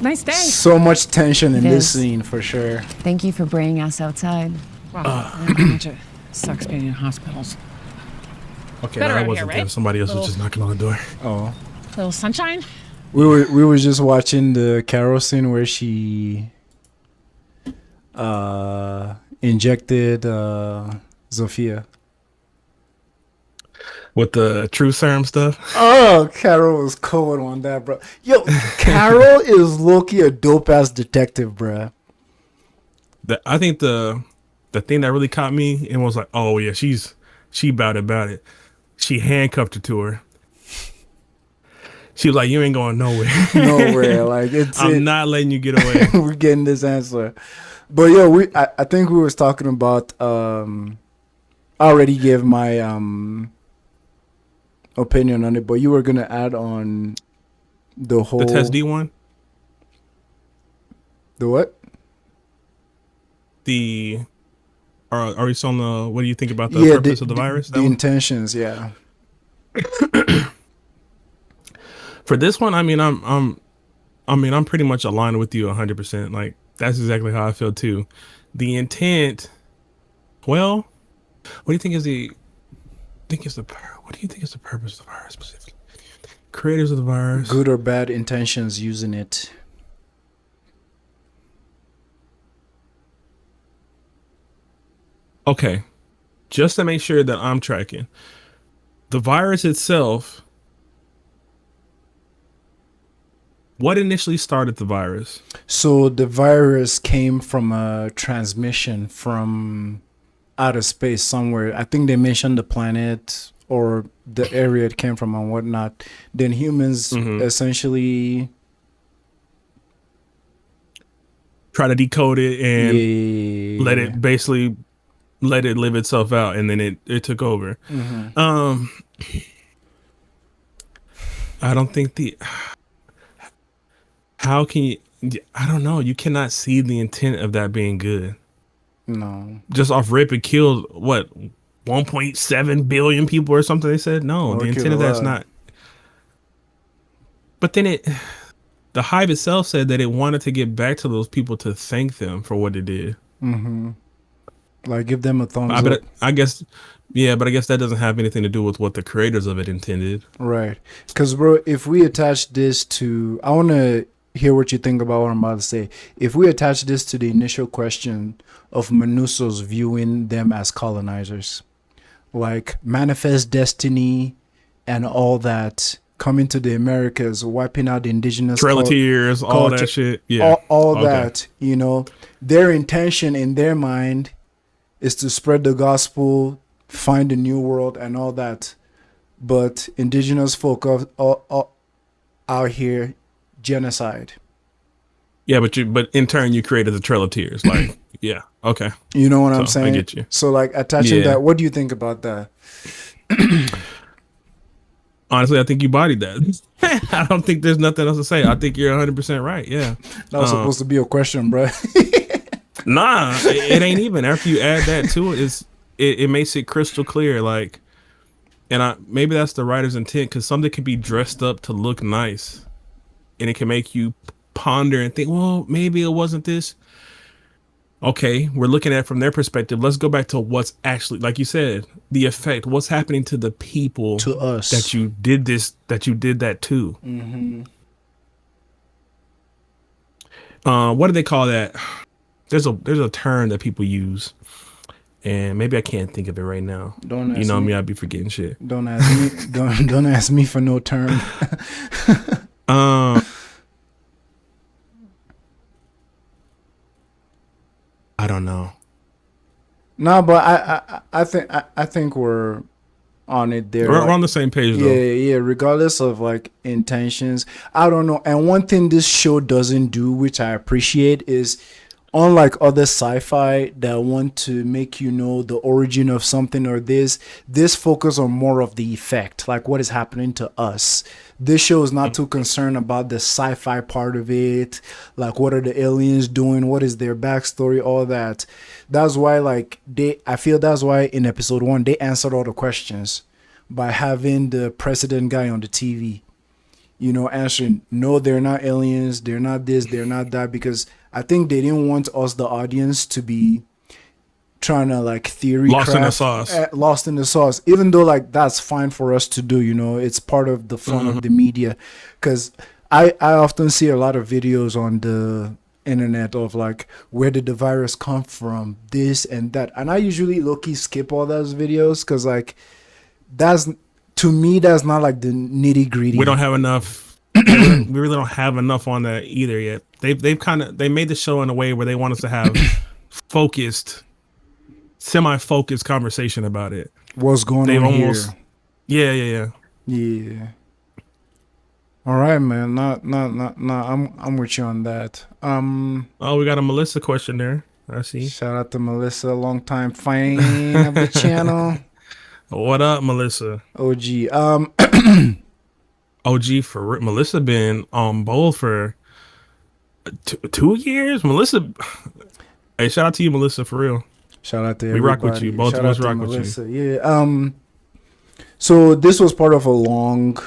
Nice day. So much tension in It this is. scene for sure. Thank you for bringing us outside. Well, how much it sucks being in hospitals. Okay, Better no, out I wasn't here, there. right? Somebody else was just knocking on the door. Oh, Little sunshine. we were just watching the Carroll scene where she injected Zofia. With the true serum stuff. Oh, Carroll was cold on that, bro. Yo, Carroll is low-key a dope-ass detective, bro. I think the thing that really caught me and was like, oh yeah, she about it. She handcuffed her to her. She was like, you ain't going nowhere. Nowhere. Like I'm not letting you get away. We're getting this answer. But yo, I think we was talking about I already gave my opinion on it, but you were gonna add on the whole The Test D one? The what? Are you on the what do you think about the Yeah, purpose of the virus? The intentions, yeah. For this one, I mean I'm pretty much aligned with you 100%. Like that's exactly how I feel too. The intent, well, what do you think is the what do you think is the purpose of the virus specifically? Creators of the virus, Good or bad intentions using it. okay, just to make sure that I'm tracking, the virus itself, what initially started the virus? So the virus came from a transmission from outer space somewhere. I think they mentioned the planet or the area it came from and whatnot. Then humans essentially try to decode it and let it live itself out, and then it took over. I don't think how can you, I don't know, you cannot see the intent of that being good. No. Just off rip, it killed what, 1.7 billion people or something, they said? No, the intent of that's not. But then the hive itself said that it wanted to get back to those people to thank them for what it did. Like give them a thumbs up. I guess, yeah, but I guess that doesn't have anything to do with what the creators of it intended. Right. Because, bro, if we attach this to, I want to hear what you think about what I'm about to say. If we attach this to the initial question of Manusso's viewing them as colonizers, like manifest destiny and all that, coming to the Americas, wiping out the indigenous Traile all that shit. Yeah. All that, you know, their intention in their mind is to spread the gospel, find a new world and all that. But indigenous folk out here, genocide. Yeah, but in turn you created the Trail of Tears. Like, yeah, okay. You know what I'm saying? I get you. So like attaching that, what do you think about that? Honestly, I think you bodied that. I don't think there's nothing else to say. I think you're 100% right. Yeah. That was supposed to be a question, bro. Nah, it ain't even. After you add that to it, it makes it crystal clear. Like, and maybe that's the writer's intent, because something can be dressed up to look nice, and it can make you ponder and think, well, maybe it wasn't this. Okay, we're looking at it from their perspective. Let's go back to what's actually, like you said, the effect. What's happening to the people, to us, that you did this, that you did that to. What do they call that? There's a term that people use, and maybe I can't think of it right now. Don't ask you know me. me, I'd be forgetting shit. Don't ask me. don't ask me for no term. I don't know. No, but I think we're on it there. We're on the same page though. Yeah. Regardless of like intentions, I don't know. And one thing this show doesn't do, which I appreciate, is unlike other sci-fi that want to make you know the origin of something or this focus on more of the effect, like what is happening to us. This show is not too concerned about the sci-fi part of it, like what are the aliens doing, what is their backstory, all that. That's why I feel that's why in episode 1 they answered all the questions by having the president guy on the TV. answering, no, they're not aliens, they're not this, they're not that, because I think they didn't want us, the audience, to be trying to like theory lost craft, in the sauce. Lost in the sauce, even though like that's fine for us to do, it's part of the fun of the media. Because I often see a lot of videos on the internet of like, where did the virus come from, this and that, and I usually low-key skip all those videos, because like that's, to me, that's not like the nitty-gritty. We don't have enough. We really don't have enough on that either yet. They made the show in a way where they want us to have semi-focused conversation about it. What's going on here? Yeah. All right, man. I'm with you on that. Oh, we got a Melissa question there. I see. Shout out to Melissa, long time fan of the channel. What up, Melissa? OG. OG for Melissa been on bold for 2 years. Melissa, hey, shout out to you, Melissa, for real. Shout out to everybody. We rock with you. Both of us rock Melissa. with you. Yeah. So this was part of a long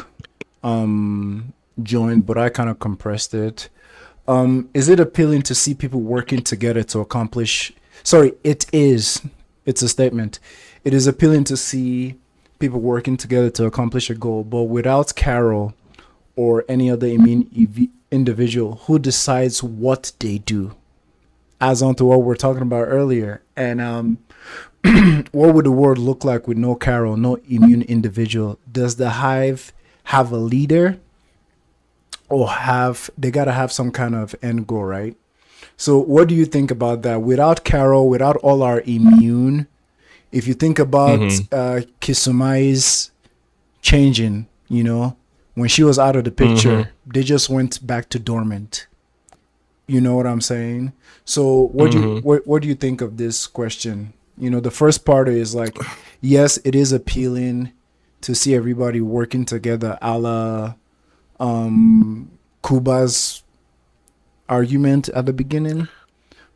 joint, but I kind of compressed it. Is it appealing to see people working together to accomplish? Sorry, it is. It's a statement. It is appealing to see people working together to accomplish a goal, but without Carroll or any other individual who decides what they do. As on to what we're talking about earlier. And what would the world look like with no Carroll, no immune individual? Does the hive have a leader, or they gotta have some kind of end goal, right? So what do you think about that? Without Carroll, without all our immune, if you think about Kisumai's changing, when she was out of the picture, they just went back to dormant. You know what I'm saying? So what do you think of this question? The first part is like, yes, it is appealing to see everybody working together, a la Kuba's argument at the beginning.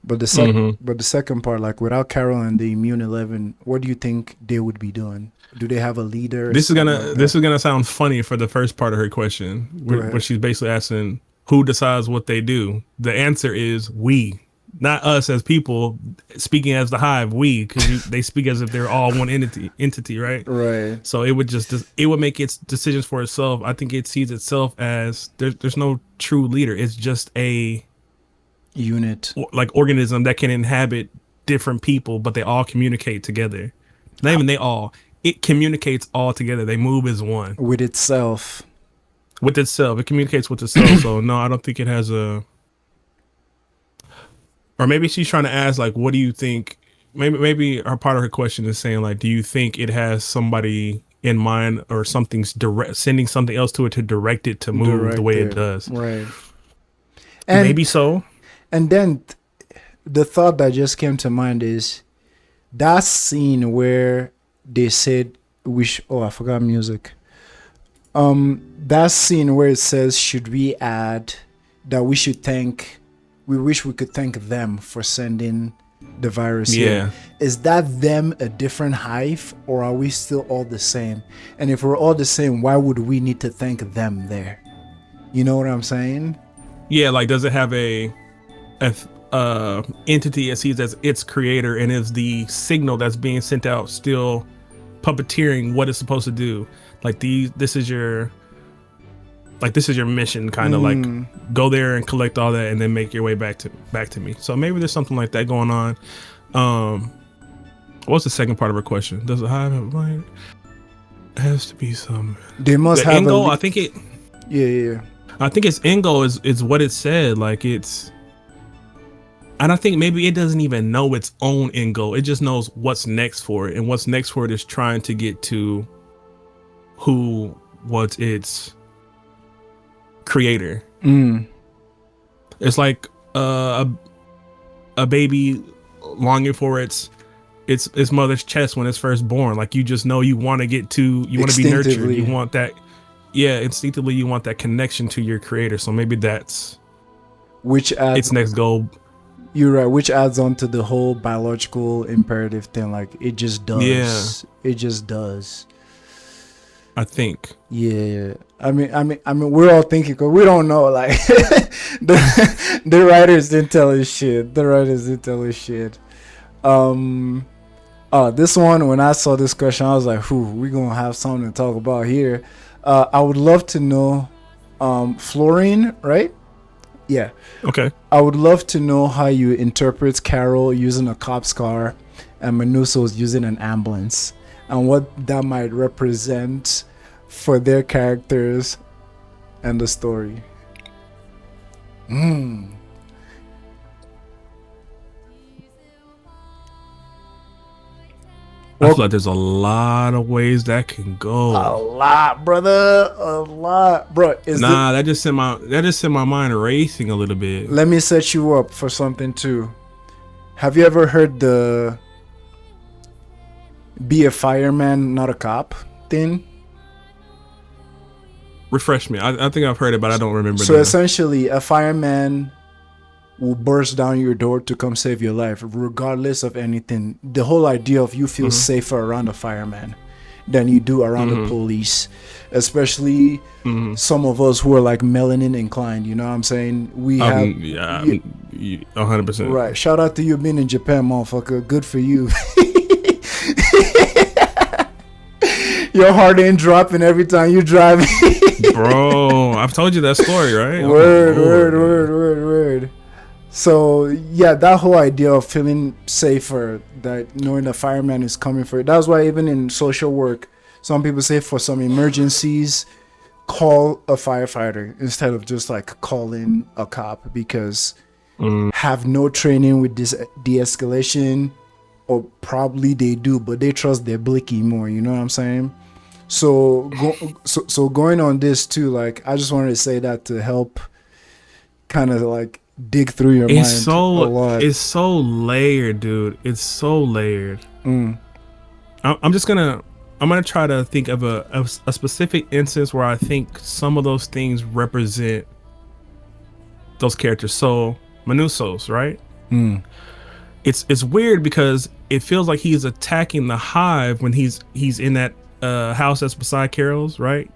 But the second part, like without Carroll and the Immune 11, what do you think they would be doing? Do they have a leader? This is gonna sound funny for the first part of her question, where she's basically asking who decides what they do. The answer is we, not us as people speaking as the hive. We, because they speak as if they're all one entity, right? Right. So it would make its decisions for itself. I think it sees itself as there's no true leader. It's just a unit, like organism that can inhabit different people, but they all communicate together. Not even they all. It communicates all together. They move as one with itself. It communicates with itself. So no, I don't think it has a. Or maybe she's trying to ask, like, what do you think? Maybe her part of her question is saying, like, do you think it has somebody in mind, or something's sending something else to it to direct it to move the way it does? Right. And maybe so. And then the thought that just came to mind is that scene where they said I forgot music. That scene where it says, should we add that we wish we could thank them for sending the virus here. Is that them a different hive, or are we still all the same? And if we're all the same, why would we need to thank them there? You know what I'm saying? Yeah, like, does it have a entity it sees as its creator, and is the signal that's being sent out still puppeteering what it's supposed to do? Like, this is your mission, kind of like go there and collect all that and then make your way back to me. So maybe there's something like that going on. What's the second part of her question? Does it have a mind? It has to be some. They must have end goal. I think it. Yeah. I think its end goal is what it said. Like, it's. And I think maybe it doesn't even know its own end goal. It just knows what's next for it, and what's next for it is trying to get to who was its creator. It's like a baby longing for its mother's chest when it's first born. Like, you just know you want to get to, you want to be nurtured. You want that, instinctively you want that connection to your creator. So maybe that's which adds its next goal. You're right, which adds on to the whole biological imperative thing. Like, it just does. It just does. I think. Yeah. I mean, we're all thinking because we don't know. Like the writers didn't tell us shit. This one, when I saw this question, I was like, we're gonna have something to talk about here. I would love to know, fluorine, right? Yeah. Okay. I would love to know how you interpret Carroll using a cop's car and Manusso's using an ambulance, and what that might represent for their characters and the story. I feel like there's a lot of ways that can go. A lot, brother. A lot, bro. That just sent my mind racing a little bit. Let me set you up for something too. Have you ever heard the "be a fireman, not a cop" thing? Refresh me. I think I've heard it, but I don't remember. So essentially, a fireman will burst down your door to come save your life, regardless of anything. The whole idea of you feel safer around a fireman than you do around the police, especially some of us who are like melanin inclined. You know what I'm saying? We have 100%. Right. Shout out to you being in Japan, motherfucker. Good for you. Your heart ain't dropping every time you drive. Bro, I've told you that story, right? Word. So yeah, that whole idea of feeling safer, that knowing the fireman is coming for you. That's why even in social work, some people say for some emergencies, call a firefighter instead of just like calling a cop, because have no training with this de-escalation, or probably they do, but they trust their blicky more. You know what I'm saying? So going on this too, like I just wanted to say that to help kind of like dig through your mind a lot. It's so layered, dude. It's so layered. I'm gonna try to think of a specific instance where I think some of those things represent those characters. So Manusso's, right? It's weird because it feels like he's attacking the hive when he's in that house that's beside Carroll's, right?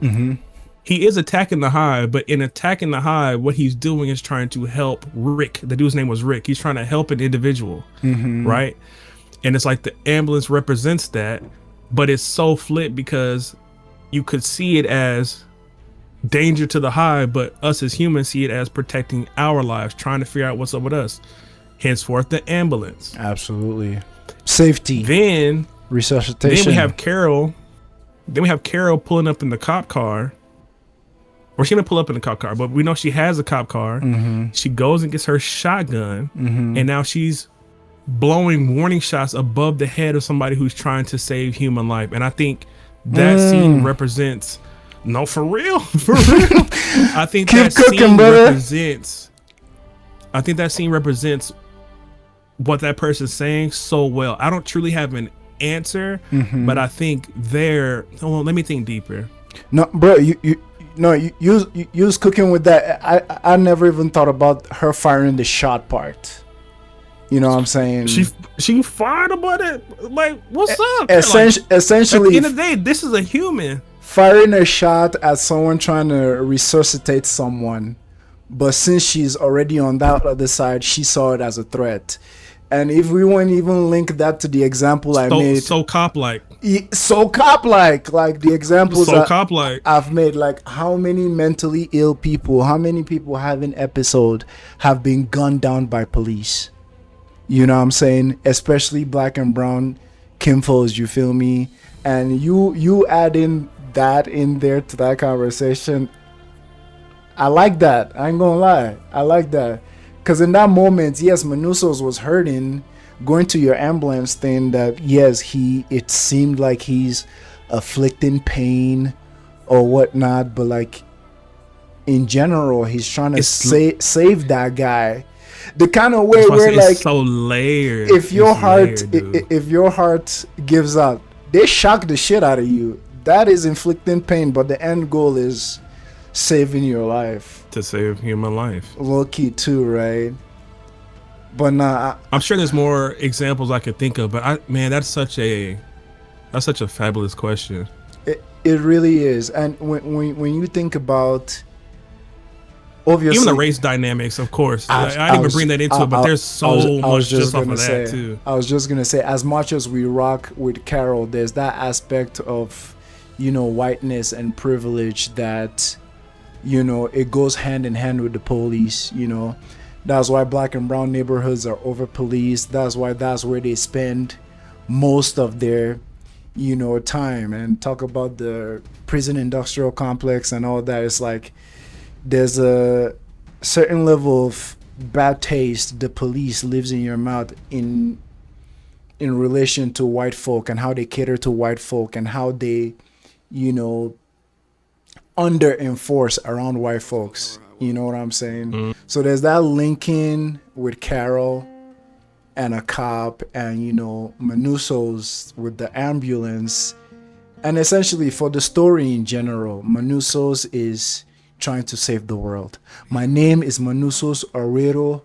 He is attacking the hive, but in attacking the hive, what he's doing is trying to help Rick. The dude's name was Rick. He's trying to help an individual, right? And it's like the ambulance represents that, but it's so flipped because you could see it as danger to the hive, but us as humans see it as protecting our lives, trying to figure out what's up with us. Henceforth, the ambulance. Absolutely. Safety. Then resuscitation. Then we have Carroll. Pulling up in the cop car. Or she didn't pull up in the cop car, but we know she has a cop car. She goes and gets her shotgun, and now she's blowing warning shots above the head of somebody who's trying to save human life. And I think that scene represents, no, for real. I think Keep that cooking, scene brother. represents. I think that scene represents what that person's saying so well. I don't truly have an answer, but I think let me think deeper. No, bro, you was cooking with that. I never even thought about her firing the shot part. You know what I'm saying? She fired about it. Like, what's up? Essentially, at the end of the day, this is a human firing a shot at someone trying to resuscitate someone, but since she's already on that other side, she saw it as a threat. And if we won't even link that to the example I made, so cop-like, like the examples I've made, like how many mentally ill people, how many people having episode have been gunned down by police. You know what I'm saying? Especially black and brown kinfolks, you feel me? And you add in that in there to that conversation. I like that. I ain't gonna lie. I like that. Because in that moment, yes, Manusso's was hurting. Going to your ambulance thing, that yes, it seemed like he's afflicting pain or whatnot, but like in general, he's trying to save that guy. The kind of way where like so layered. If your heart gives out, they shock the shit out of you. That is inflicting pain, but the end goal is saving your life. To save human life. Low key too, right? But nah, I'm sure there's more examples I could think of, but that's such a fabulous question. It really is. And when you think about, obviously, even the race dynamics, of course, I didn't even bring that into it, but there's so much just off of that too. I was just gonna say, as much as we rock with Carroll, there's that aspect of, whiteness and privilege that, it goes hand in hand with the police. That's why black and brown neighborhoods are over policed. That's why that's where they spend most of their time. And talk about the prison industrial complex and all that. It's like there's a certain level of bad taste the police lives in your mouth in relation to white folk and how they cater to white folk and how they under enforce around white folks. You know what I'm saying? So there's that linking with Carroll and a cop, and Manusso's with the ambulance. And essentially, for the story in general, Manusso's is trying to save the world. My name is Manusso's Orero.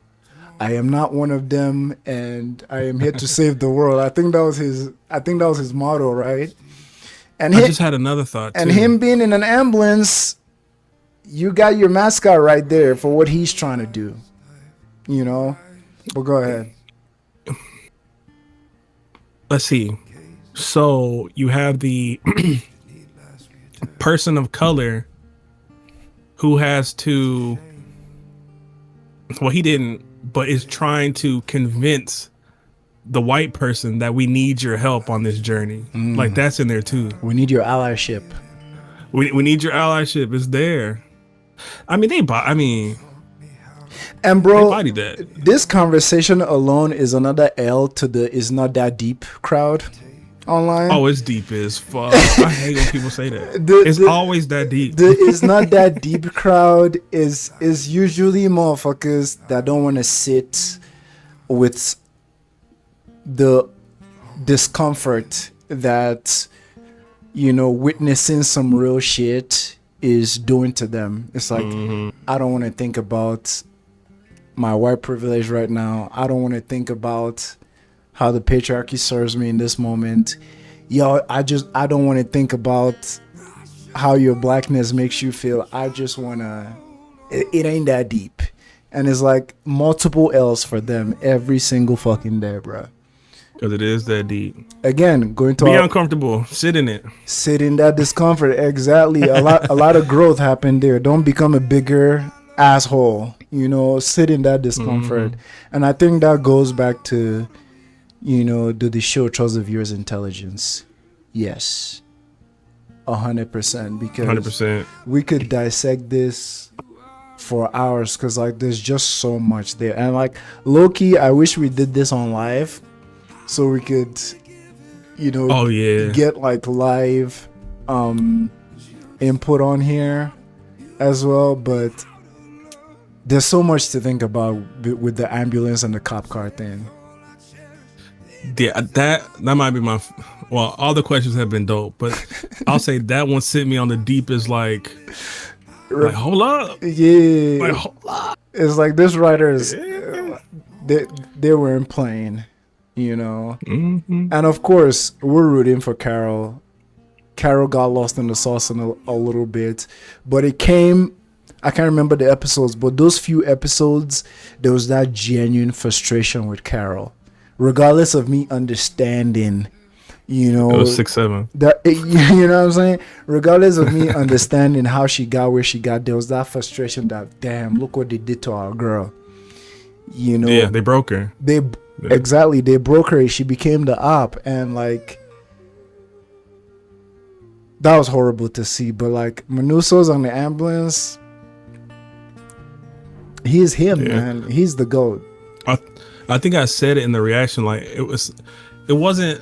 I am not one of them, and I am here to save the world. I think that was his motto, right? And I just had another thought too. And him being in an ambulance, you got your mascot right there for what he's trying to do. Well, go ahead. Let's see. So you have the person of color who has to, well, he didn't, but is trying to convince the white person that we need your help on this journey. Like that's in there too. We need your allyship. We need your allyship. It's there. And bro, bodied that. This conversation alone is another L to the "is not that deep" crowd online. Oh, it's deep as fuck. I hate when people say that. It's always that deep. The "is not that deep" crowd is usually motherfuckers that don't want to sit with the discomfort that witnessing some real shit is doing to them. It's like, I don't want to think about my white privilege right now. I don't want to think about how the patriarchy serves me in this moment. Yo, I don't want to think about how your blackness makes you feel. I just want to, it ain't that deep. And it's like multiple L's for them every single fucking day, bro. Because it is that deep. Again, going to be uncomfortable. Sit in it. Sit in that discomfort. Exactly. A lot of growth happened there. Don't become a bigger asshole. Sit in that discomfort. And I think that goes back to, do the show trust the viewer's intelligence? Yes. 100%. Because 100%. We could dissect this for hours because there's just so much there. And low-key, I wish we did this on live. So we could, get live input on here as well. But there's so much to think about with the ambulance and the cop car thing. Yeah, that might be my. Well, all the questions have been dope, but I'll say that one sent me on the deepest. Like hold up, yeah. Hold up. It's like this writers, they weren't playing. And of course we're rooting for Carroll. Carroll got lost in the sauce in a little bit, but it came, I can't remember the episodes, but those few episodes there was that genuine frustration with Carroll, regardless of me understanding it was 6-7 that what I'm saying, regardless of me understanding how she got where she got, there was that frustration that, damn, look what they did to our girl. Yeah, they broke her. Exactly, they broke her. She became the op, and that was horrible to see. But Manusso's on the ambulance, he's him, man. He's the GOAT. I think I said it in the reaction. It wasn't.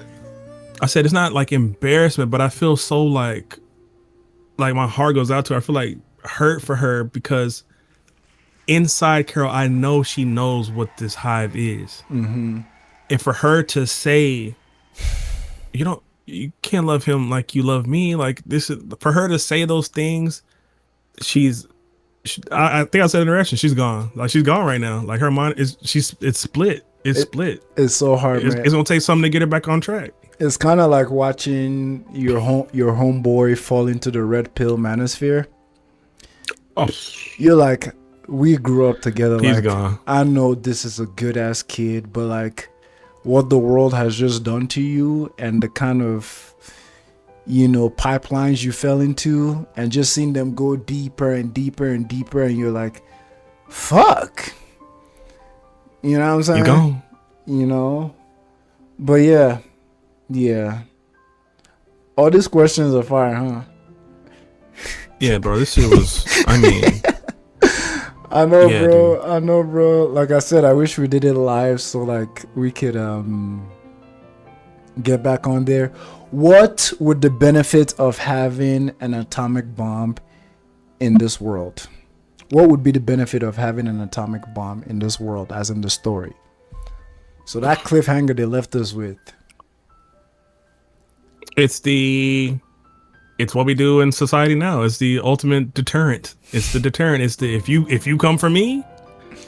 I said it's not embarrassment, but I feel so like my heart goes out to her. I feel hurt for her because inside Carroll, I know she knows what this hive is. And for her to say, you can't love him like you love me. This is for her to say those things. I think I said in the reaction, she's gone. She's gone right now. Her mind it's split. It's split. It's so hard, man. It's gonna take something to get her back on track. It's kind of like watching your homeboy fall into the red pill manosphere. Oh, you're like, we grew up together. He's like, gone. I know this is a good ass kid, but like, what the world has just done to you, and the kind of, you know, pipelines you fell into, and just seeing them go deeper and deeper and deeper, and you're like, fuck. You know what I'm saying? You gone. You know, but yeah. All these questions are fire, huh? Yeah, bro. This shit was. I mean, I know, yeah, bro. dude. I know, bro. Like I said, I wish we did it live so like we could get back on there. What would the benefit of having an atomic bomb in this world? What would be the benefit of having an atomic bomb in this world, as in the story? So that cliffhanger they left us with. It's what we do in society now. It's the ultimate deterrent. It's the deterrent. It's the if you come for me,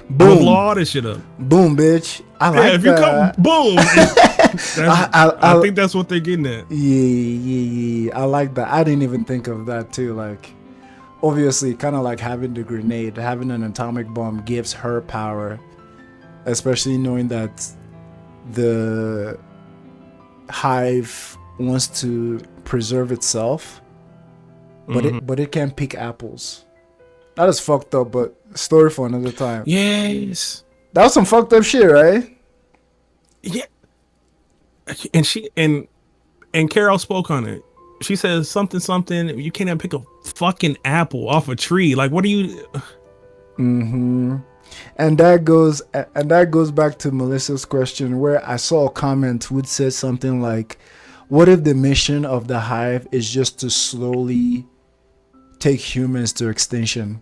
boom, blow all this shit up. Boom, bitch. I like if that. you come, boom. I think that's what they're getting at. Yeah. I like that. I didn't even think of that too. Like, obviously, kind of like having the grenade, having an atomic bomb gives her power, especially knowing that the hive wants to preserve itself, but it can't pick apples. That is fucked up, but story for another time. Yes, that was some fucked up shit, right? Yeah. And she and Carroll spoke on it. She says something. You can't even pick a fucking apple off a tree. Like, what are you? And that goes back to Melissa's question, where I saw a comment which said something like, what if the mission of the hive is just to slowly take humans to extinction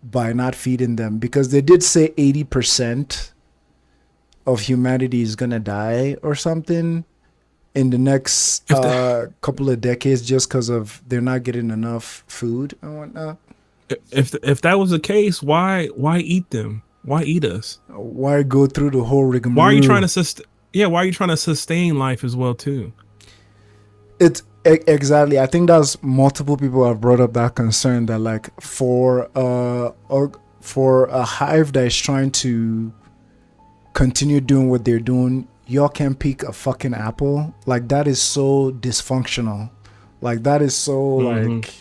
by not feeding them? Because they did say 80% of humanity is gonna die or something in the next couple of decades, just because of they're not getting enough food and whatnot. If that was the case, why eat them? Why eat us? Why go through the whole rigmarole? Why are you trying to sustain? Yeah, why are you trying to sustain life as well too? It's exactly. I think that's multiple people have brought up that concern that like for a hive that is trying to continue doing what they're doing, y'all can pick a fucking apple. Like, that is so dysfunctional. Like, that is so like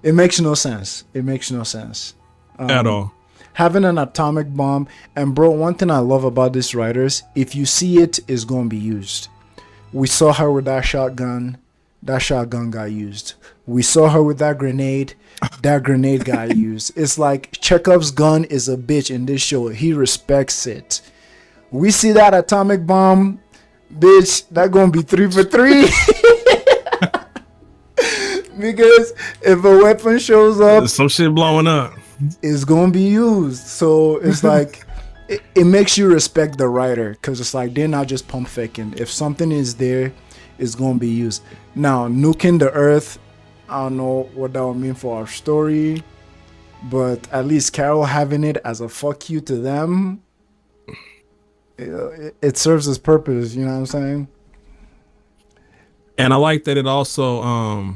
it makes no sense. It makes no sense At all. Having an atomic bomb, and bro, one thing I love about these writers, if you see it, it's going to be used. We saw her with that shotgun got used. We saw her with that grenade got used. It's like Chekhov's gun is a bitch in this show. He respects it. We see that atomic bomb, bitch, that gonna be 3 for 3. Because if a weapon shows up, some shit blowing up, it's gonna be used. So it's like it makes you respect the writer, because it's like they're not just pump faking. If something is there, it's gonna be used. Now, nuking the earth, I don't know what that would mean for our story, but at least Carroll having it as a fuck you to them, it serves its purpose. You know what I'm saying? And I like that it also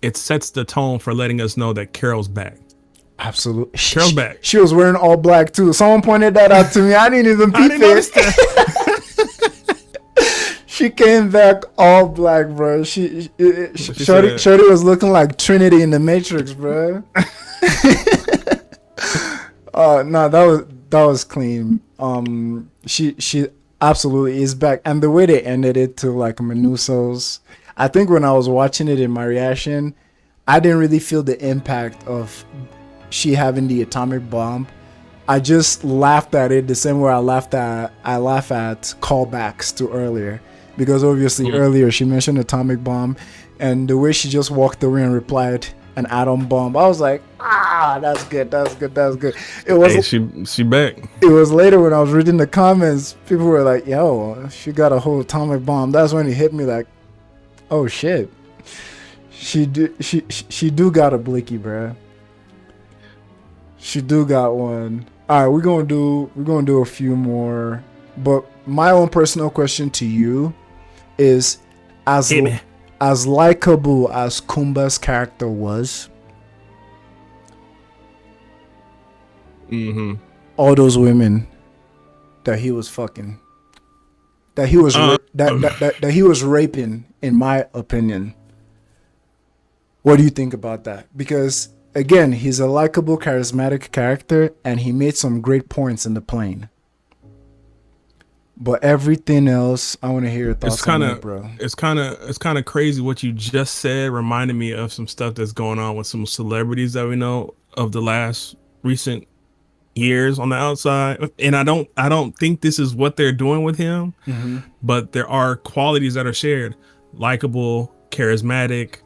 it sets the tone for letting us know that Carroll's back. Absolutely. Carroll's back. She was wearing all black too. Someone pointed that out to me. I didn't even peep it. She came back all black, bro. Shorty was looking like Trinity in the Matrix, bro. No, that was clean. She absolutely is back, and the way they ended it to like Menuso's. I think when I was watching it in my reaction, I didn't really feel the impact of she having the atomic bomb. I just laughed at it the same way I laugh at callbacks to earlier, because obviously earlier she mentioned atomic bomb, and the way she just walked away and replied an atom bomb, I was like, that's good. It was she back. It was later when I was reading the comments, people were like, yo, she got a whole atomic bomb. That's when it hit me like, oh shit, she do got a blicky, bruh. She do got one. All right, we're gonna do a few more, but my own personal question to you is, as likable as Kumba's character was, all those women that he was fucking, that he was that he was raping, in my opinion. What do you think about that? Because again, he's a likable, charismatic character, and he made some great points in the plane. But everything else, I want to hear your thoughts on it, bro. It's kind of crazy what you just said. Reminded me of some stuff that's going on with some celebrities that we know of the last recent years on the outside. And I don't think this is what they're doing with him, but there are qualities that are shared: likable, charismatic.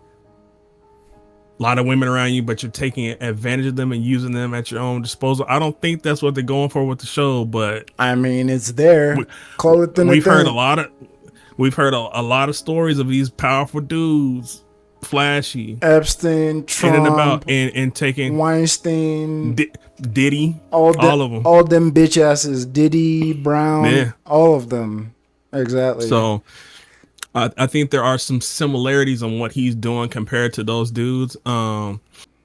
A lot of women around you, but you're taking advantage of them and using them at your own disposal. I don't think that's what they're going for with the show, but I mean, it's there. Call it the We've heard a lot of stories of these powerful dudes, flashy, Epstein, Trump, in and about, and taking Weinstein, Diddy, all of them, all them bitch asses, Diddy, Brown, all of them, exactly. So I think there are some similarities on what he's doing compared to those dudes. I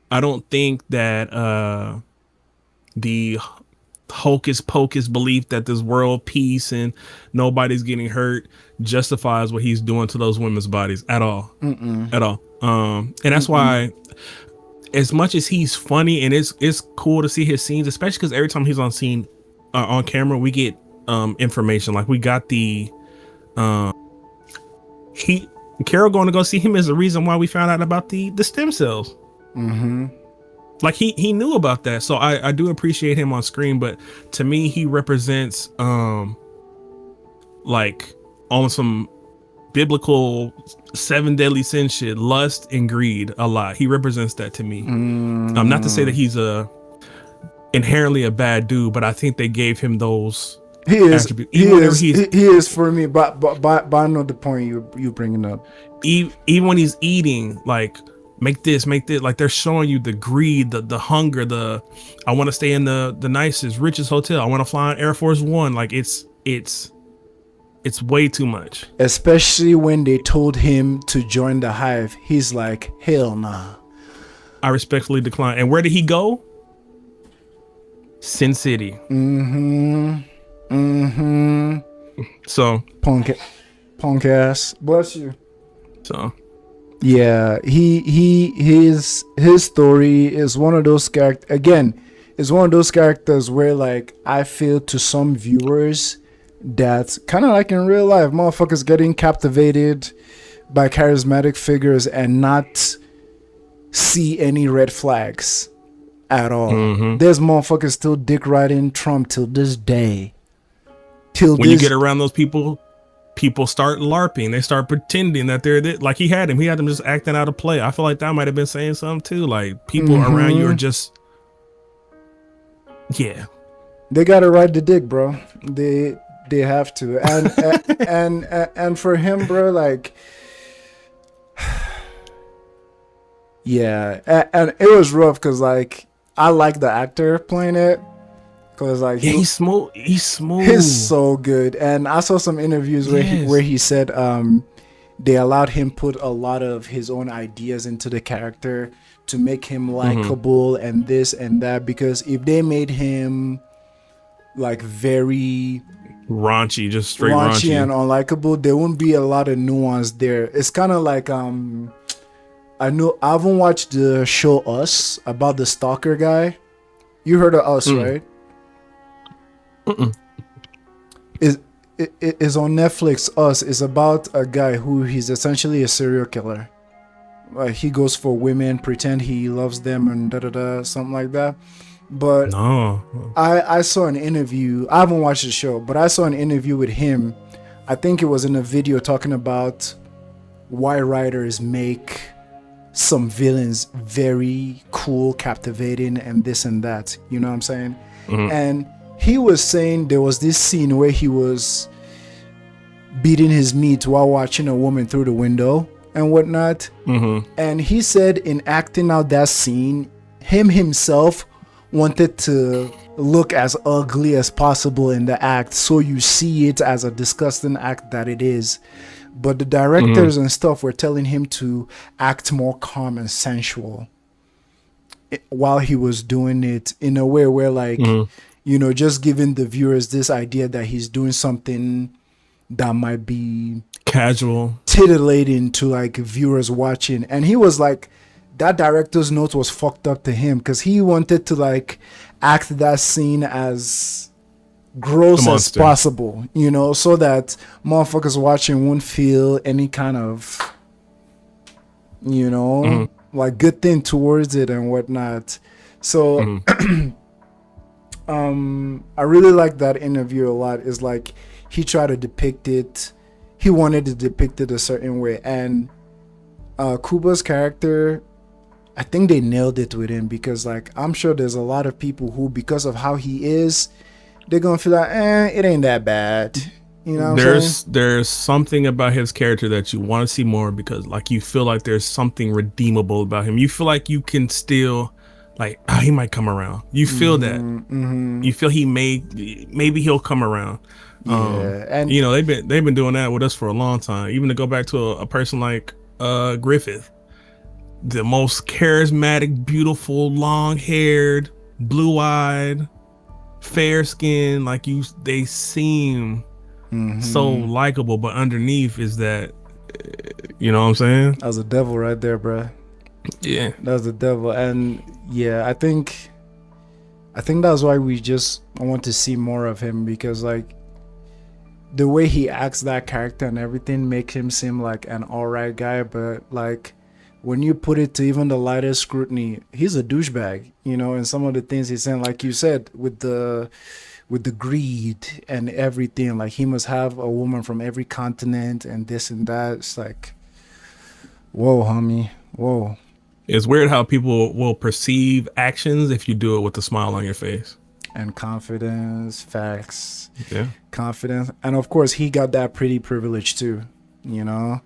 don't think that the hocus pocus belief that there's world peace and nobody's getting hurt justifies what he's doing to those women's bodies at all. At all. And that's why, as much as he's funny and it's cool to see his scenes, especially because every time he's on scene, on camera, we get information. Like we got the Carroll going to go see him is the reason why we found out about the stem cells. Like he knew about that. So I do appreciate him on screen, but to me, he represents like on some biblical 7 deadly sin shit, lust and greed a lot. He represents that to me. Not to say that he's inherently a bad dude, but I think they gave him those attributes. He is for me, but I know the point you bringing up. Even when he's eating, like make this, like they're showing you the greed, the hunger, I want to stay in the nicest, richest hotel. I want to fly on Air Force One. Like it's way too much. Especially when they told him to join the hive, he's like, hell nah. I respectfully decline. And where did he go? Sin City. So punk ass. Bless you. So yeah, his story is one of those characters. Again, is one of those characters where like I feel to some viewers that's kind of like in real life, motherfuckers getting captivated by charismatic figures and not see any red flags at all. There's motherfuckers still dick riding Trump till this day. When you get around those people start LARPing. They start pretending that they're like he had them just acting out a play. I feel like that might have been saying something too. Like people around you are just, they gotta ride the dick, bro. They have to, and for him, bro, like, and it was rough because like I like the actor playing it. Cause like he's smooth. He's so good. And I saw some interviews where he said they allowed him put a lot of his own ideas into the character to make him likable and this and that. Because if they made him like very raunchy, just straight raunchy and unlikable, there wouldn't be a lot of nuance there. It's kind of like I haven't watched the show Us about the stalker guy. You heard of Us, right? Is on Netflix. Us is about a guy who he's essentially a serial killer. He goes for women, pretend he loves them and something like that. But no, I saw an interview. I haven't watched the show, but I saw an interview with him. I think it was in a video talking about why writers make some villains very cool, captivating, and this and that. You know what I'm saying? And he was saying there was this scene where he was beating his meat while watching a woman through the window and whatnot. And he said in acting out that scene, himself wanted to look as ugly as possible in the act, so you see it as a disgusting act that it is. But the directors and stuff were telling him to act more calm and sensual while he was doing it, in a way where, like, you know, just giving the viewers this idea that he's doing something that might be casual, titillating to like viewers watching. And he was like, that director's note was fucked up to him, because he wanted to like act that scene as gross as possible, you know, so that motherfuckers watching won't feel any kind of, you know, like good thing towards it and whatnot. So I really like that interview a lot. Is like he tried to depict it, he wanted to depict it a certain way, and Kuba's character, I think they nailed it with him, because like I'm sure there's a lot of people who, because of how he is, they're gonna feel like, it ain't that bad. You know what I'm saying? There's something about his character that you want to see more, because like you feel like there's something redeemable about him. You feel like you can still, like, he might come around. You feel that. You feel maybe he'll come around. And you know, they've been doing that with us for a long time. Even to go back to a person like Griffith, the most charismatic, beautiful, long-haired, blue-eyed, fair-skinned, like they seem so likable, but underneath is that, you know what I'm saying? That was a devil right there, bruh. Yeah, that was the devil. And yeah, I think that's why I want to see more of him, because like the way he acts that character and everything makes him seem like an alright guy, but like when you put it to even the lightest scrutiny, he's a douchebag, you know. And some of the things he's saying, like you said, with the greed and everything, like he must have a woman from every continent and this and that. It's like, whoa, homie, whoa. It's weird how people will perceive actions if you do it with a smile on your face. And confidence, facts, yeah, confidence. And of course, he got that pretty privilege too, you know.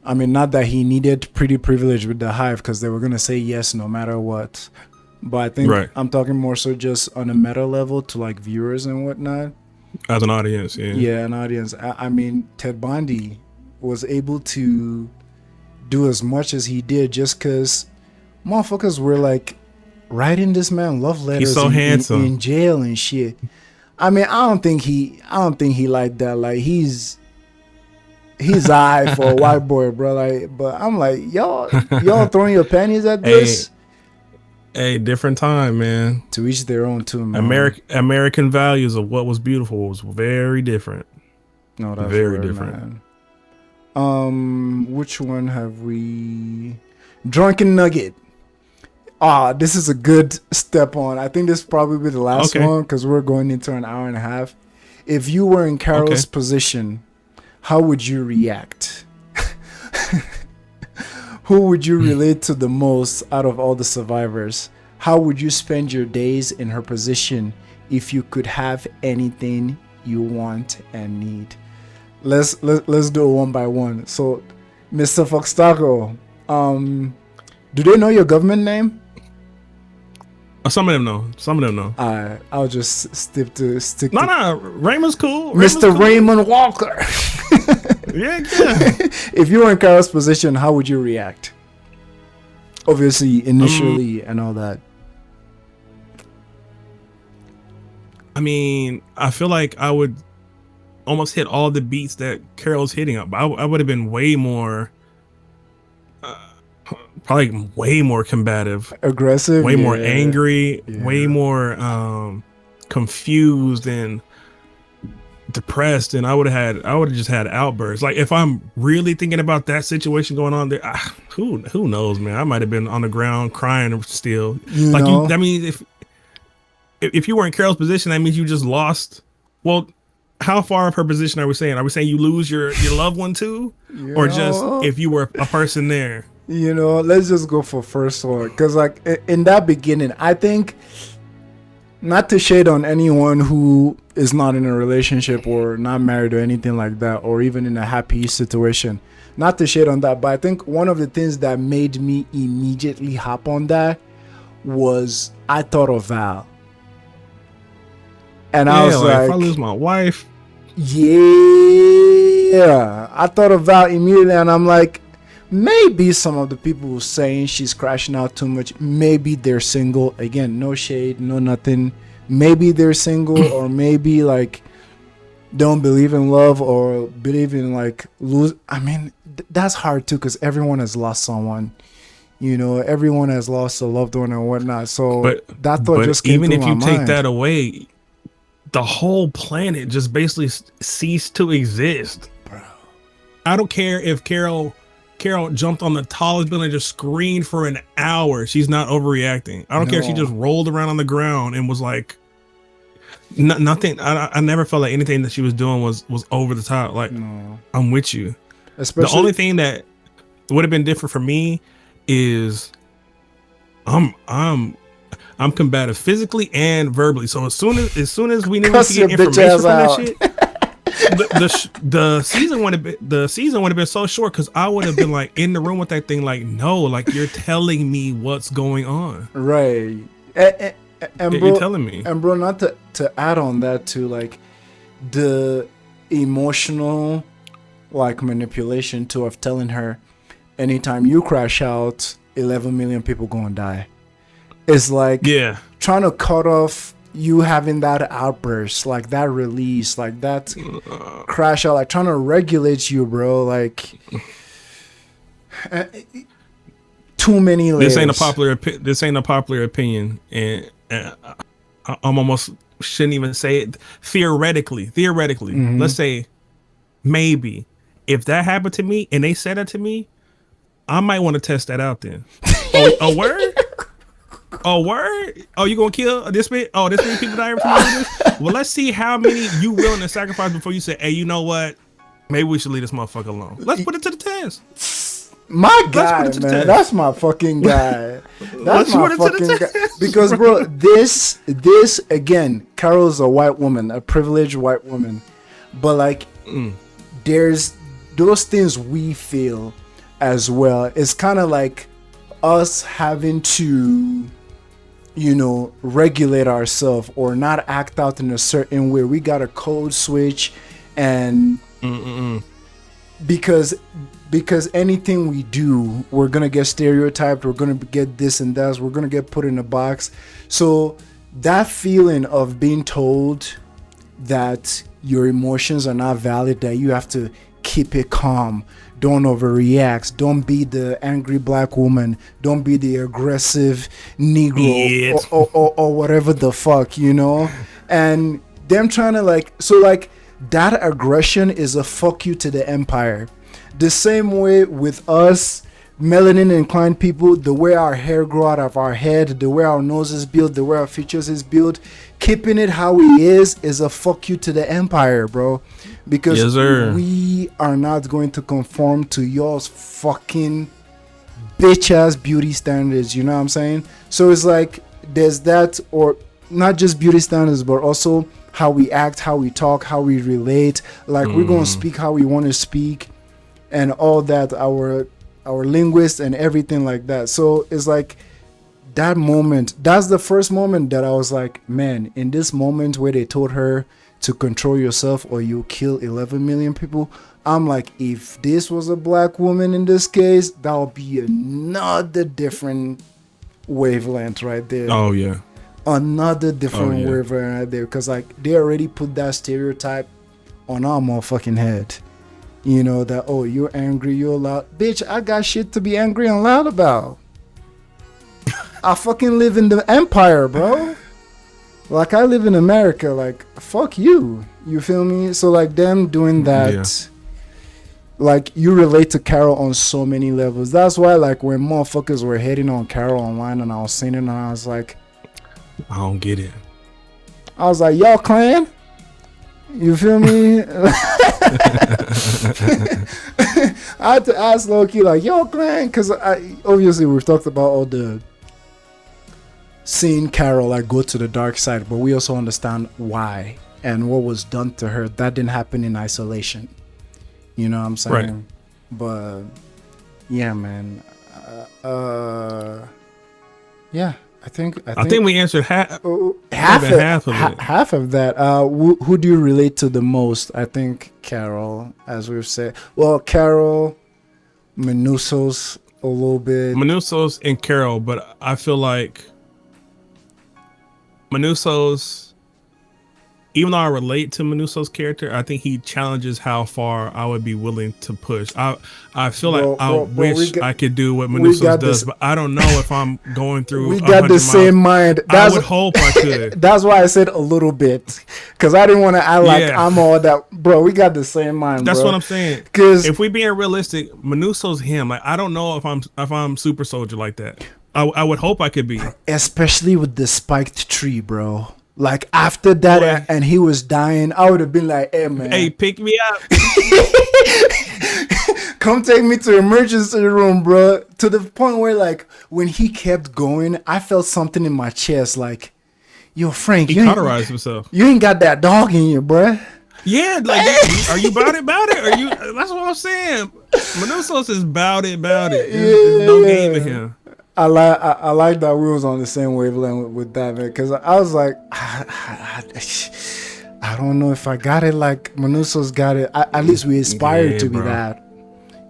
I mean, not that he needed pretty privilege with the hive, because they were going to say yes no matter what. But I think I'm talking more so just on a meta level to like viewers and whatnot. As an audience, yeah. Yeah, an audience. I mean, Ted Bundy was able to do as much as he did just because motherfuckers were like writing this man love letters. He's so handsome in jail and shit. I mean, I don't think he like that. Like he's eye for a white boy, bro. Like, but I'm like, y'all throwing your panties at this. Hey, different time, man. To each their own, too, man. American values of what was beautiful was very different. No, that's very weird, different. Man. Which one have we? Drunken Nugget. This is a good step on. I think this is probably the last one, because we're going into an hour and a half. If you were in Carroll's position, how would you react? Who would you relate to the most out of all the survivors? How would you spend your days in her position if you could have anything you want and need? Let's do it one by one. So, Mr. FoxTaco, do they know your government name? Some of them know. I'll just stick to. No, Raymond's cool. Mr. Raymond Walker. Yeah. If you were in Carroll's position, how would you react? Obviously, initially and all that. I mean, I feel like I would almost hit all the beats that Carroll's hitting up. I would have been way more, probably way more combative, aggressive, way more angry, way more confused and depressed, and I would have just had outbursts. Like if I'm really thinking about that situation going on there, who knows, man? I might have been on the ground crying still. I mean, if you were in Carroll's position, that means you just lost. Well, how far of her position are we saying? Are we saying you lose your loved one too, or just if you were a person there? You know, let's just go for first one, because like in that beginning, I think. Not to shade on anyone who is not in a relationship or not married or anything like that, or even in a happy situation. Not to shade on that, but I think one of the things that made me immediately hop on that was I thought of Val. And I was like, if I lose my wife. Yeah. I thought of Val immediately, and I'm like, maybe some of the people who saying she's crashing out too much, maybe they're single. Again, no shade, no nothing. Maybe they're single, or maybe like don't believe in love, or believe in like lose. I mean, that's hard too, because everyone has lost someone. You know, everyone has lost a loved one and whatnot. So that thought just came even through if my you take mind. that away, the whole planet just basically ceased to exist. Bro. I don't care if Carroll jumped on the tallest building and just screamed for an hour. She's not overreacting. I don't care if she just rolled around on the ground and was like, nothing. I never felt like anything that she was doing was over the top. Like, No. I'm with you. Especially the only thing that would have been different for me is I'm combative physically and verbally. So as soon as we knew we could get information from that shit, the season would have been so short, because I would have been like in the room with that thing, like, no, like, you're telling me what's going on, right? And bro, you're telling me, and bro, not to add on that too, like the emotional like manipulation too of telling her, anytime you crash out, 11 million people gonna die. It's like trying to cut off you having that outburst, like that release, like that crash out, like trying to regulate you, bro. Like too many layers. This ain't a popular opinion, and I'm almost shouldn't even say it. Theoretically, let's say maybe if that happened to me and they said that to me, I might want to test that out then. A word? A word? Oh, you gonna kill this many? Oh, this many people die every time you do this? Well, let's see how many you willing to sacrifice before you say, hey, you know what? Maybe we should leave this motherfucker alone. Let's put it to the test. My guy, man, that's my fucking guy. That's my fucking guy. Because, bro, this again, Carol's a white woman, a privileged white woman, but like, there's those things we feel as well. It's kind of like us having to, you know, regulate ourselves or not act out in a certain way. We got a code switch, and because anything we do, we're gonna get stereotyped, we're gonna get this and that, we're gonna get put in a box. So that feeling of being told that your emotions are not valid, that you have to keep it calm, don't overreact, don't be the angry black woman, don't be the aggressive Negro, or whatever the fuck, you know. And them trying to like, so like that aggression is a fuck you to the empire. The same way with us melanin inclined people, the way our hair grow out of our head, the way our nose is built, the way our features is built, keeping it how it is a fuck you to the empire, bro. Because we are not going to conform to yours fucking bitch ass beauty standards, you know what I'm saying? So it's like there's that, or not just beauty standards, but also how we act, how we talk, how we relate. Like we're gonna speak how we want to speak, and all that, our linguist and everything like that. So it's like that moment, that's the first moment that I was like, man, in this moment where they told her to control yourself or you kill 11 million people, I'm like, if this was a black woman in this case, that would be another different wavelength right there. Oh yeah, another different wavelength right there, because like they already put that stereotype on our motherfucking head. You know, that, oh, you're angry, you're loud. Bitch, I got shit to be angry and loud about. I fucking live in the empire, bro. Like, I live in America. Like, fuck you. You feel me? So, like, them doing that, like, you relate to Carroll on so many levels. That's why, like, when motherfuckers were hating on Carroll online and I was seeing it, and I was like, I don't get it. I was like, y'all clan? You feel me? I had to ask Loki, like, yo, clan, because obviously we've talked about all the seeing Carroll like go to the dark side, but we also understand why and what was done to her. That didn't happen in isolation. You know what I'm saying? Right. But yeah, man. Yeah, I think we answered half of it. Half of that. Who do you relate to the most? I think Carroll, as we've said. Well, Carroll, Menusos a little bit. Menusos and Carroll, but I feel like Menusos, even though I relate to Menuso's character, I think he challenges how far I would be willing to push. I feel like I wish I could do what Menusos does, but I don't know if I'm going through. We got the same mind. I would hope I could. That's why I said a little bit, because I didn't want to act like I'm all that. Bro, we got the same mind. That's what I'm saying. Because if we being realistic, Menuso's him. Like, I don't know if I'm super soldier like that. I would hope I could be, especially with the spiked tree, bro. Like after that, and he was dying, I would have been like, "Hey man, hey, pick me up, come take me to the emergency room, bro." To the point where, like, when he kept going, I felt something in my chest, like, "Yo, Frank, he cauterized himself. You ain't got that dog in you, bro." Yeah, like, are you about it? Are you? That's what I'm saying. Menusos is about it. There's no game in him. I like that we was on the same wavelength with that, man, because I was like, I don't know if I got it like Menusos got it. At least we aspired to be that.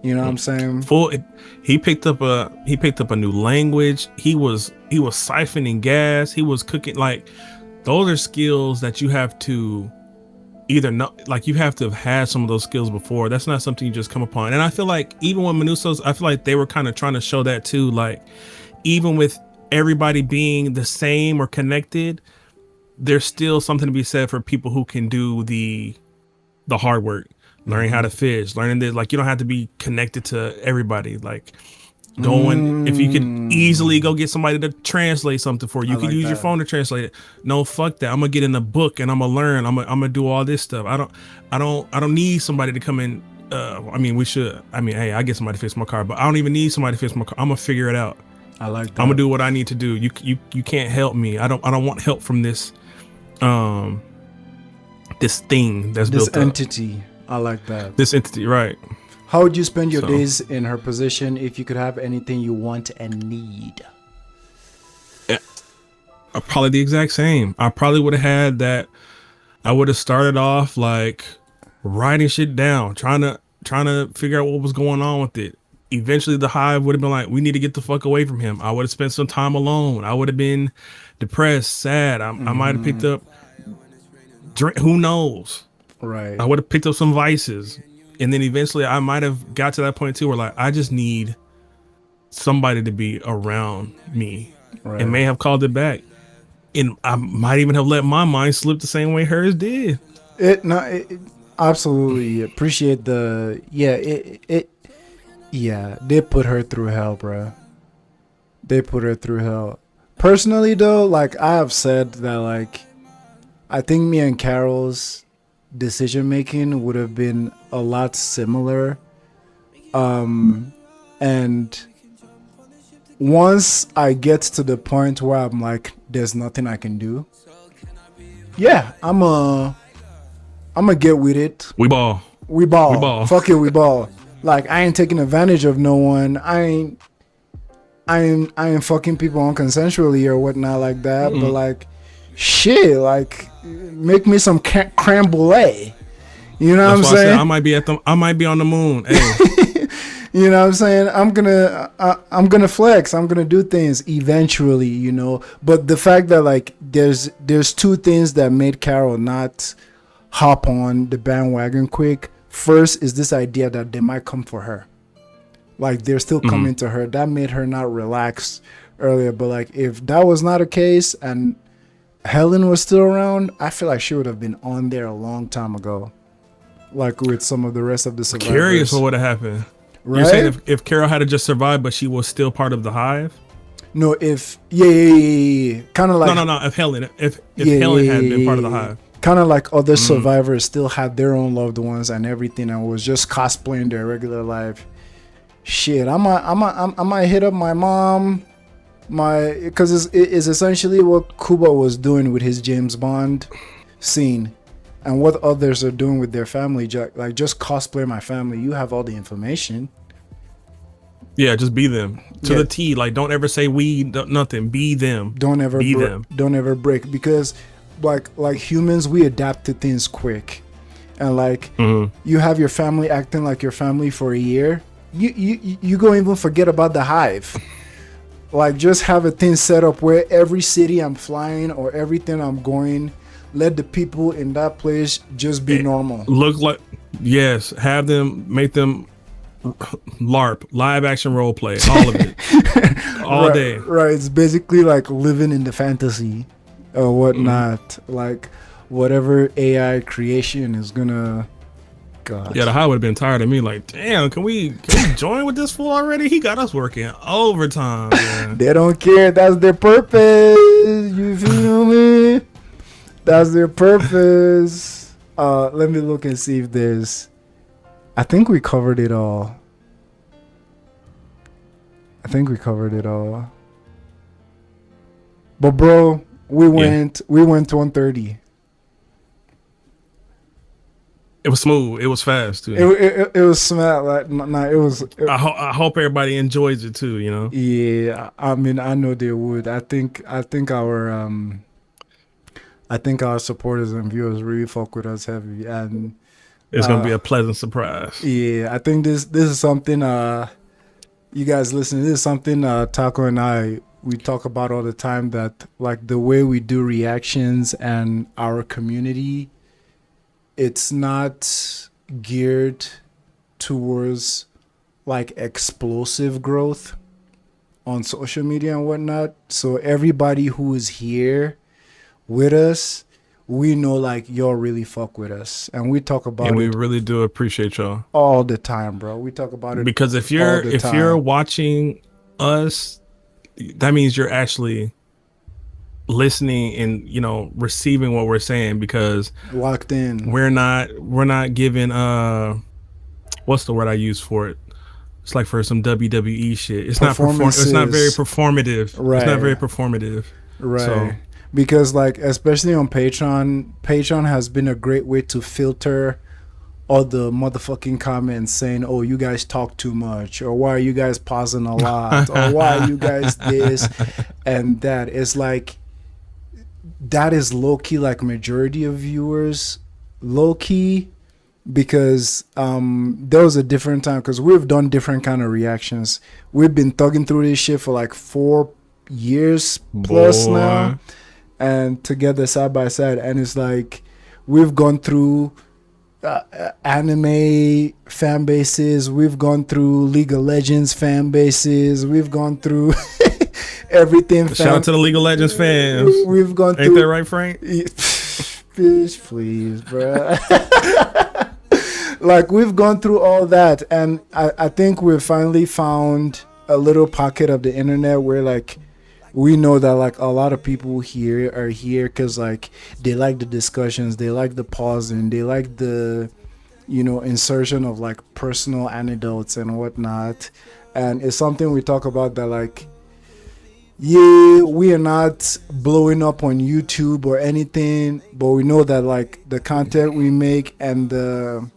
You know what I'm saying? He picked up a new language. He was siphoning gas. He was cooking. Like, those are skills that you have to either know, like, you have to have had some of those skills before. That's not something you just come upon. And I feel like even when Menusos, I feel like they were kind of trying to show that too. Like, even with everybody being the same or connected, there's still something to be said for people who can do the hard work, learning how to fish, learning this. Like, you don't have to be connected to everybody. Like, going, if you could easily go get somebody to translate something for you, you could use your phone to translate it. No, fuck that. I'm gonna get in a book and I'm gonna learn. I'm gonna do all this stuff. I don't need somebody to come in. I mean, hey, I get somebody to fix my car, but I don't even need somebody to fix my car. I'm gonna figure it out. I like that. I'm gonna do what I need to do. You can't help me. I don't want help from this this thing that's built up. This entity. I like that. This entity, right. How would you spend your days in her position if you could have anything you want and need? Yeah, probably the exact same. I probably would have had that. I would have started off like writing shit down, trying to figure out what was going on with it. Eventually the hive would have been like, we need to get the fuck away from him. I would have spent some time alone. I would have been depressed, sad. I might have picked up drink, who knows? Right. I would have picked up some vices. And then eventually I might have got to that point too where, like, I just need somebody to be around me. Right. And may have called it back. And I might even have let my mind slip the same way hers did. Absolutely appreciate they put her through hell, bro. They put her through hell. Personally though, like, I have said that, like, I think me and Carroll's decision making would have been a lot similar. And once I get to the point where I'm like, there's nothing I can do, yeah, I'm gonna get with it. We ball. Fuck it, we ball. Like, I ain't taking advantage of no one. I ain't fucking people unconsensually or whatnot like that. But, like, shit, like, make me some creme brulee. You know what I'm saying? I might be on the moon. Hey. You know what I'm saying? I'm gonna flex. I'm gonna do things eventually, you know. But the fact that, like, there's two things that made Carroll not hop on the bandwagon quick. First is this idea that they might come for her. Like, they're still coming to her. That made her not relax earlier. But, like, if that was not a case and Helen was still around, I feel like she would have been on there a long time ago. Like, with some of the rest of the survivors. Curious what would have happened. Right? You're saying if Carroll had to just survived, but she was still part of the hive? No, yeah. Kind of like... No. If Helen had been part of the hive. Kind of like other survivors still had their own loved ones and everything, and was just cosplaying their regular life. Shit, I might hit up my mom, because it's essentially what Kuba was doing with his James Bond scene, and what others are doing with their family. Like, just cosplay my family. You have all the information. Yeah, just be them to the T. Like, don't ever say we, nothing. Be them. Don't ever be them. Don't ever break, because like humans, we adapt to things quick, and like you have your family acting like your family for a year, you gonna even forget about the hive. Like, just have a thing set up where every city I'm flying or everything I'm going, let the people in that place just be normal. Look like, yes, have them, make them LARP, live action role play, all of it, all day. Right, it's basically like living in the fantasy or whatnot. Like, whatever AI creation is gonna. God. Yeah, the hive would have been tired of me. Like, damn, can we join with this fool already? He got us working overtime. Man. They don't care. That's their purpose. You feel me? That's their purpose. Let me look and see if there's. I think we covered it all. But bro, we went 130. It was smooth. It was fast too. It was smart. Like, it was. I hope everybody enjoys it too. You know. Yeah, I mean, I know they would. I think our supporters and viewers really fuck with us heavy, and it's gonna be a pleasant surprise. Yeah, I think this is something. You guys listen. This is something Taco and I, we talk about all the time. That like the way we do reactions and our community, it's not geared towards like explosive growth on social media and whatnot. So everybody who is here with us, we know like y'all really fuck with us, and we talk about and it. We really do appreciate y'all all the time, bro. We talk about it because if you're watching us, that means you're actually listening and, you know, receiving what we're saying, because locked in. We're not giving what's the word I use for it? It's like for some WWE shit. It's not it's not very performative. Right. It's not very performative. Right. So, because like, especially on Patreon has been a great way to filter all the motherfucking comments saying, oh, you guys talk too much, or why are you guys pausing a lot, or why are you guys this and that. It's like, that is low-key like majority of viewers, low-key, because there was a different time, because we've done different kind of reactions. We've been thugging through this shit for like 4 years plus now, and together side by side, and it's like we've gone through anime fan bases, we've gone through League of Legends fan bases, we've gone through everything. Shout out to the League of Legends fans. We've gone Ain't through. that right, Frank? Bitch, please, bro. Like, we've gone through all that, and I think we've finally found a little pocket of the internet where like we know that like a lot of people here are here because like they like the discussions, they like the pausing, they like the, you know, insertion of like personal anecdotes and whatnot. And it's something we talk about that like, yeah, we are not blowing up on YouTube or anything, but we know that like the content we make and the,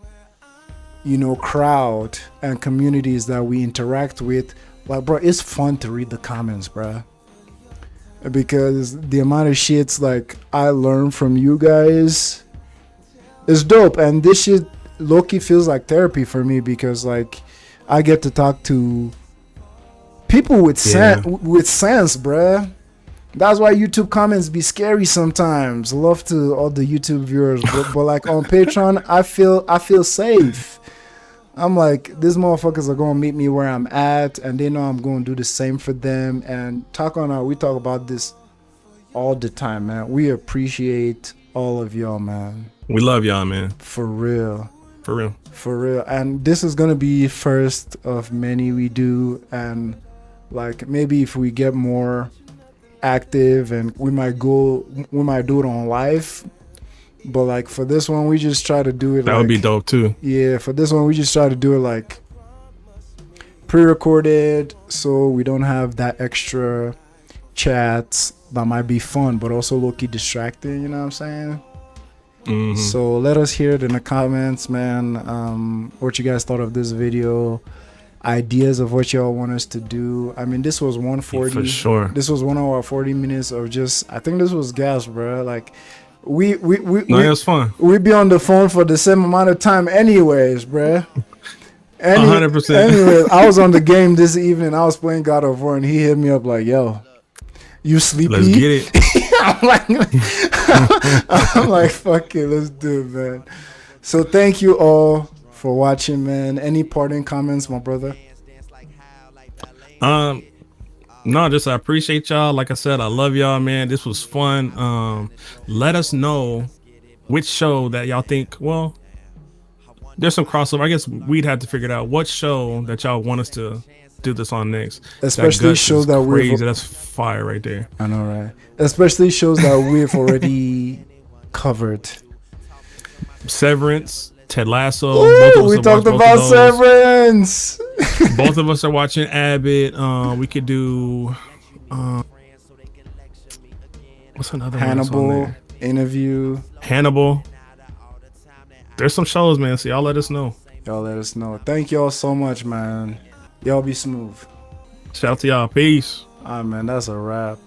you know, crowd and communities that we interact with, like, bro, it's fun to read the comments, bro, because the amount of shits like I learn from you guys is dope. And this shit low-key feels like therapy for me, because like I get to talk to people with sense, bruh. That's why YouTube comments be scary sometimes. Love to all the YouTube viewers, but like on Patreon, I feel safe. I'm like, these motherfuckers are gonna meet me where I'm at, and they know I'm gonna do the same for them. And we talk about this all the time, man. We appreciate all of y'all, man. We love y'all, man. For real. For real. For real. And this is gonna be first of many we do, and like maybe if we get more active, and we might do it on live. But like for this one, we just try to do it. That would be dope too. Yeah, for this one, we just try to do it like pre-recorded, so we don't have that extra chats that might be fun, but also low-key distracting. You know what I'm saying? Mm-hmm. So let us hear it in the comments, man. What you guys thought of this video? ideas of what y'all want us to do. I mean, this was 140. For sure. This was 1 hour 40 minutes of just. I think this was gas, bro. Like, it was fun. We be on the phone for the same amount of time, anyways, bro. 100%. Anyways, I was on the game this evening. I was playing God of War, and he hit me up like, "Yo, you sleepy?" Let's get it. I'm like, fuck it, let's do it, man. So thank you all for watching, man. Any parting comments, my brother? No, just I appreciate y'all. Like I said, I love y'all, man. This was fun. Let us know which show that y'all think, well, there's some crossover. I guess we'd have to figure it out what show that y'all want us to do this on next. Especially shows that we're crazy. That's fire right there. I know, right? Especially shows that we've already covered. Severance, Ted Lasso. Ooh, we talked about Severance. Both of us are watching Abbott. We could do what's another Hannibal interview. Hannibal. There's some shows, man. So y'all let us know. Y'all let us know. Thank y'all so much, man. Y'all be smooth. Shout out to y'all. Peace. Man, that's a wrap.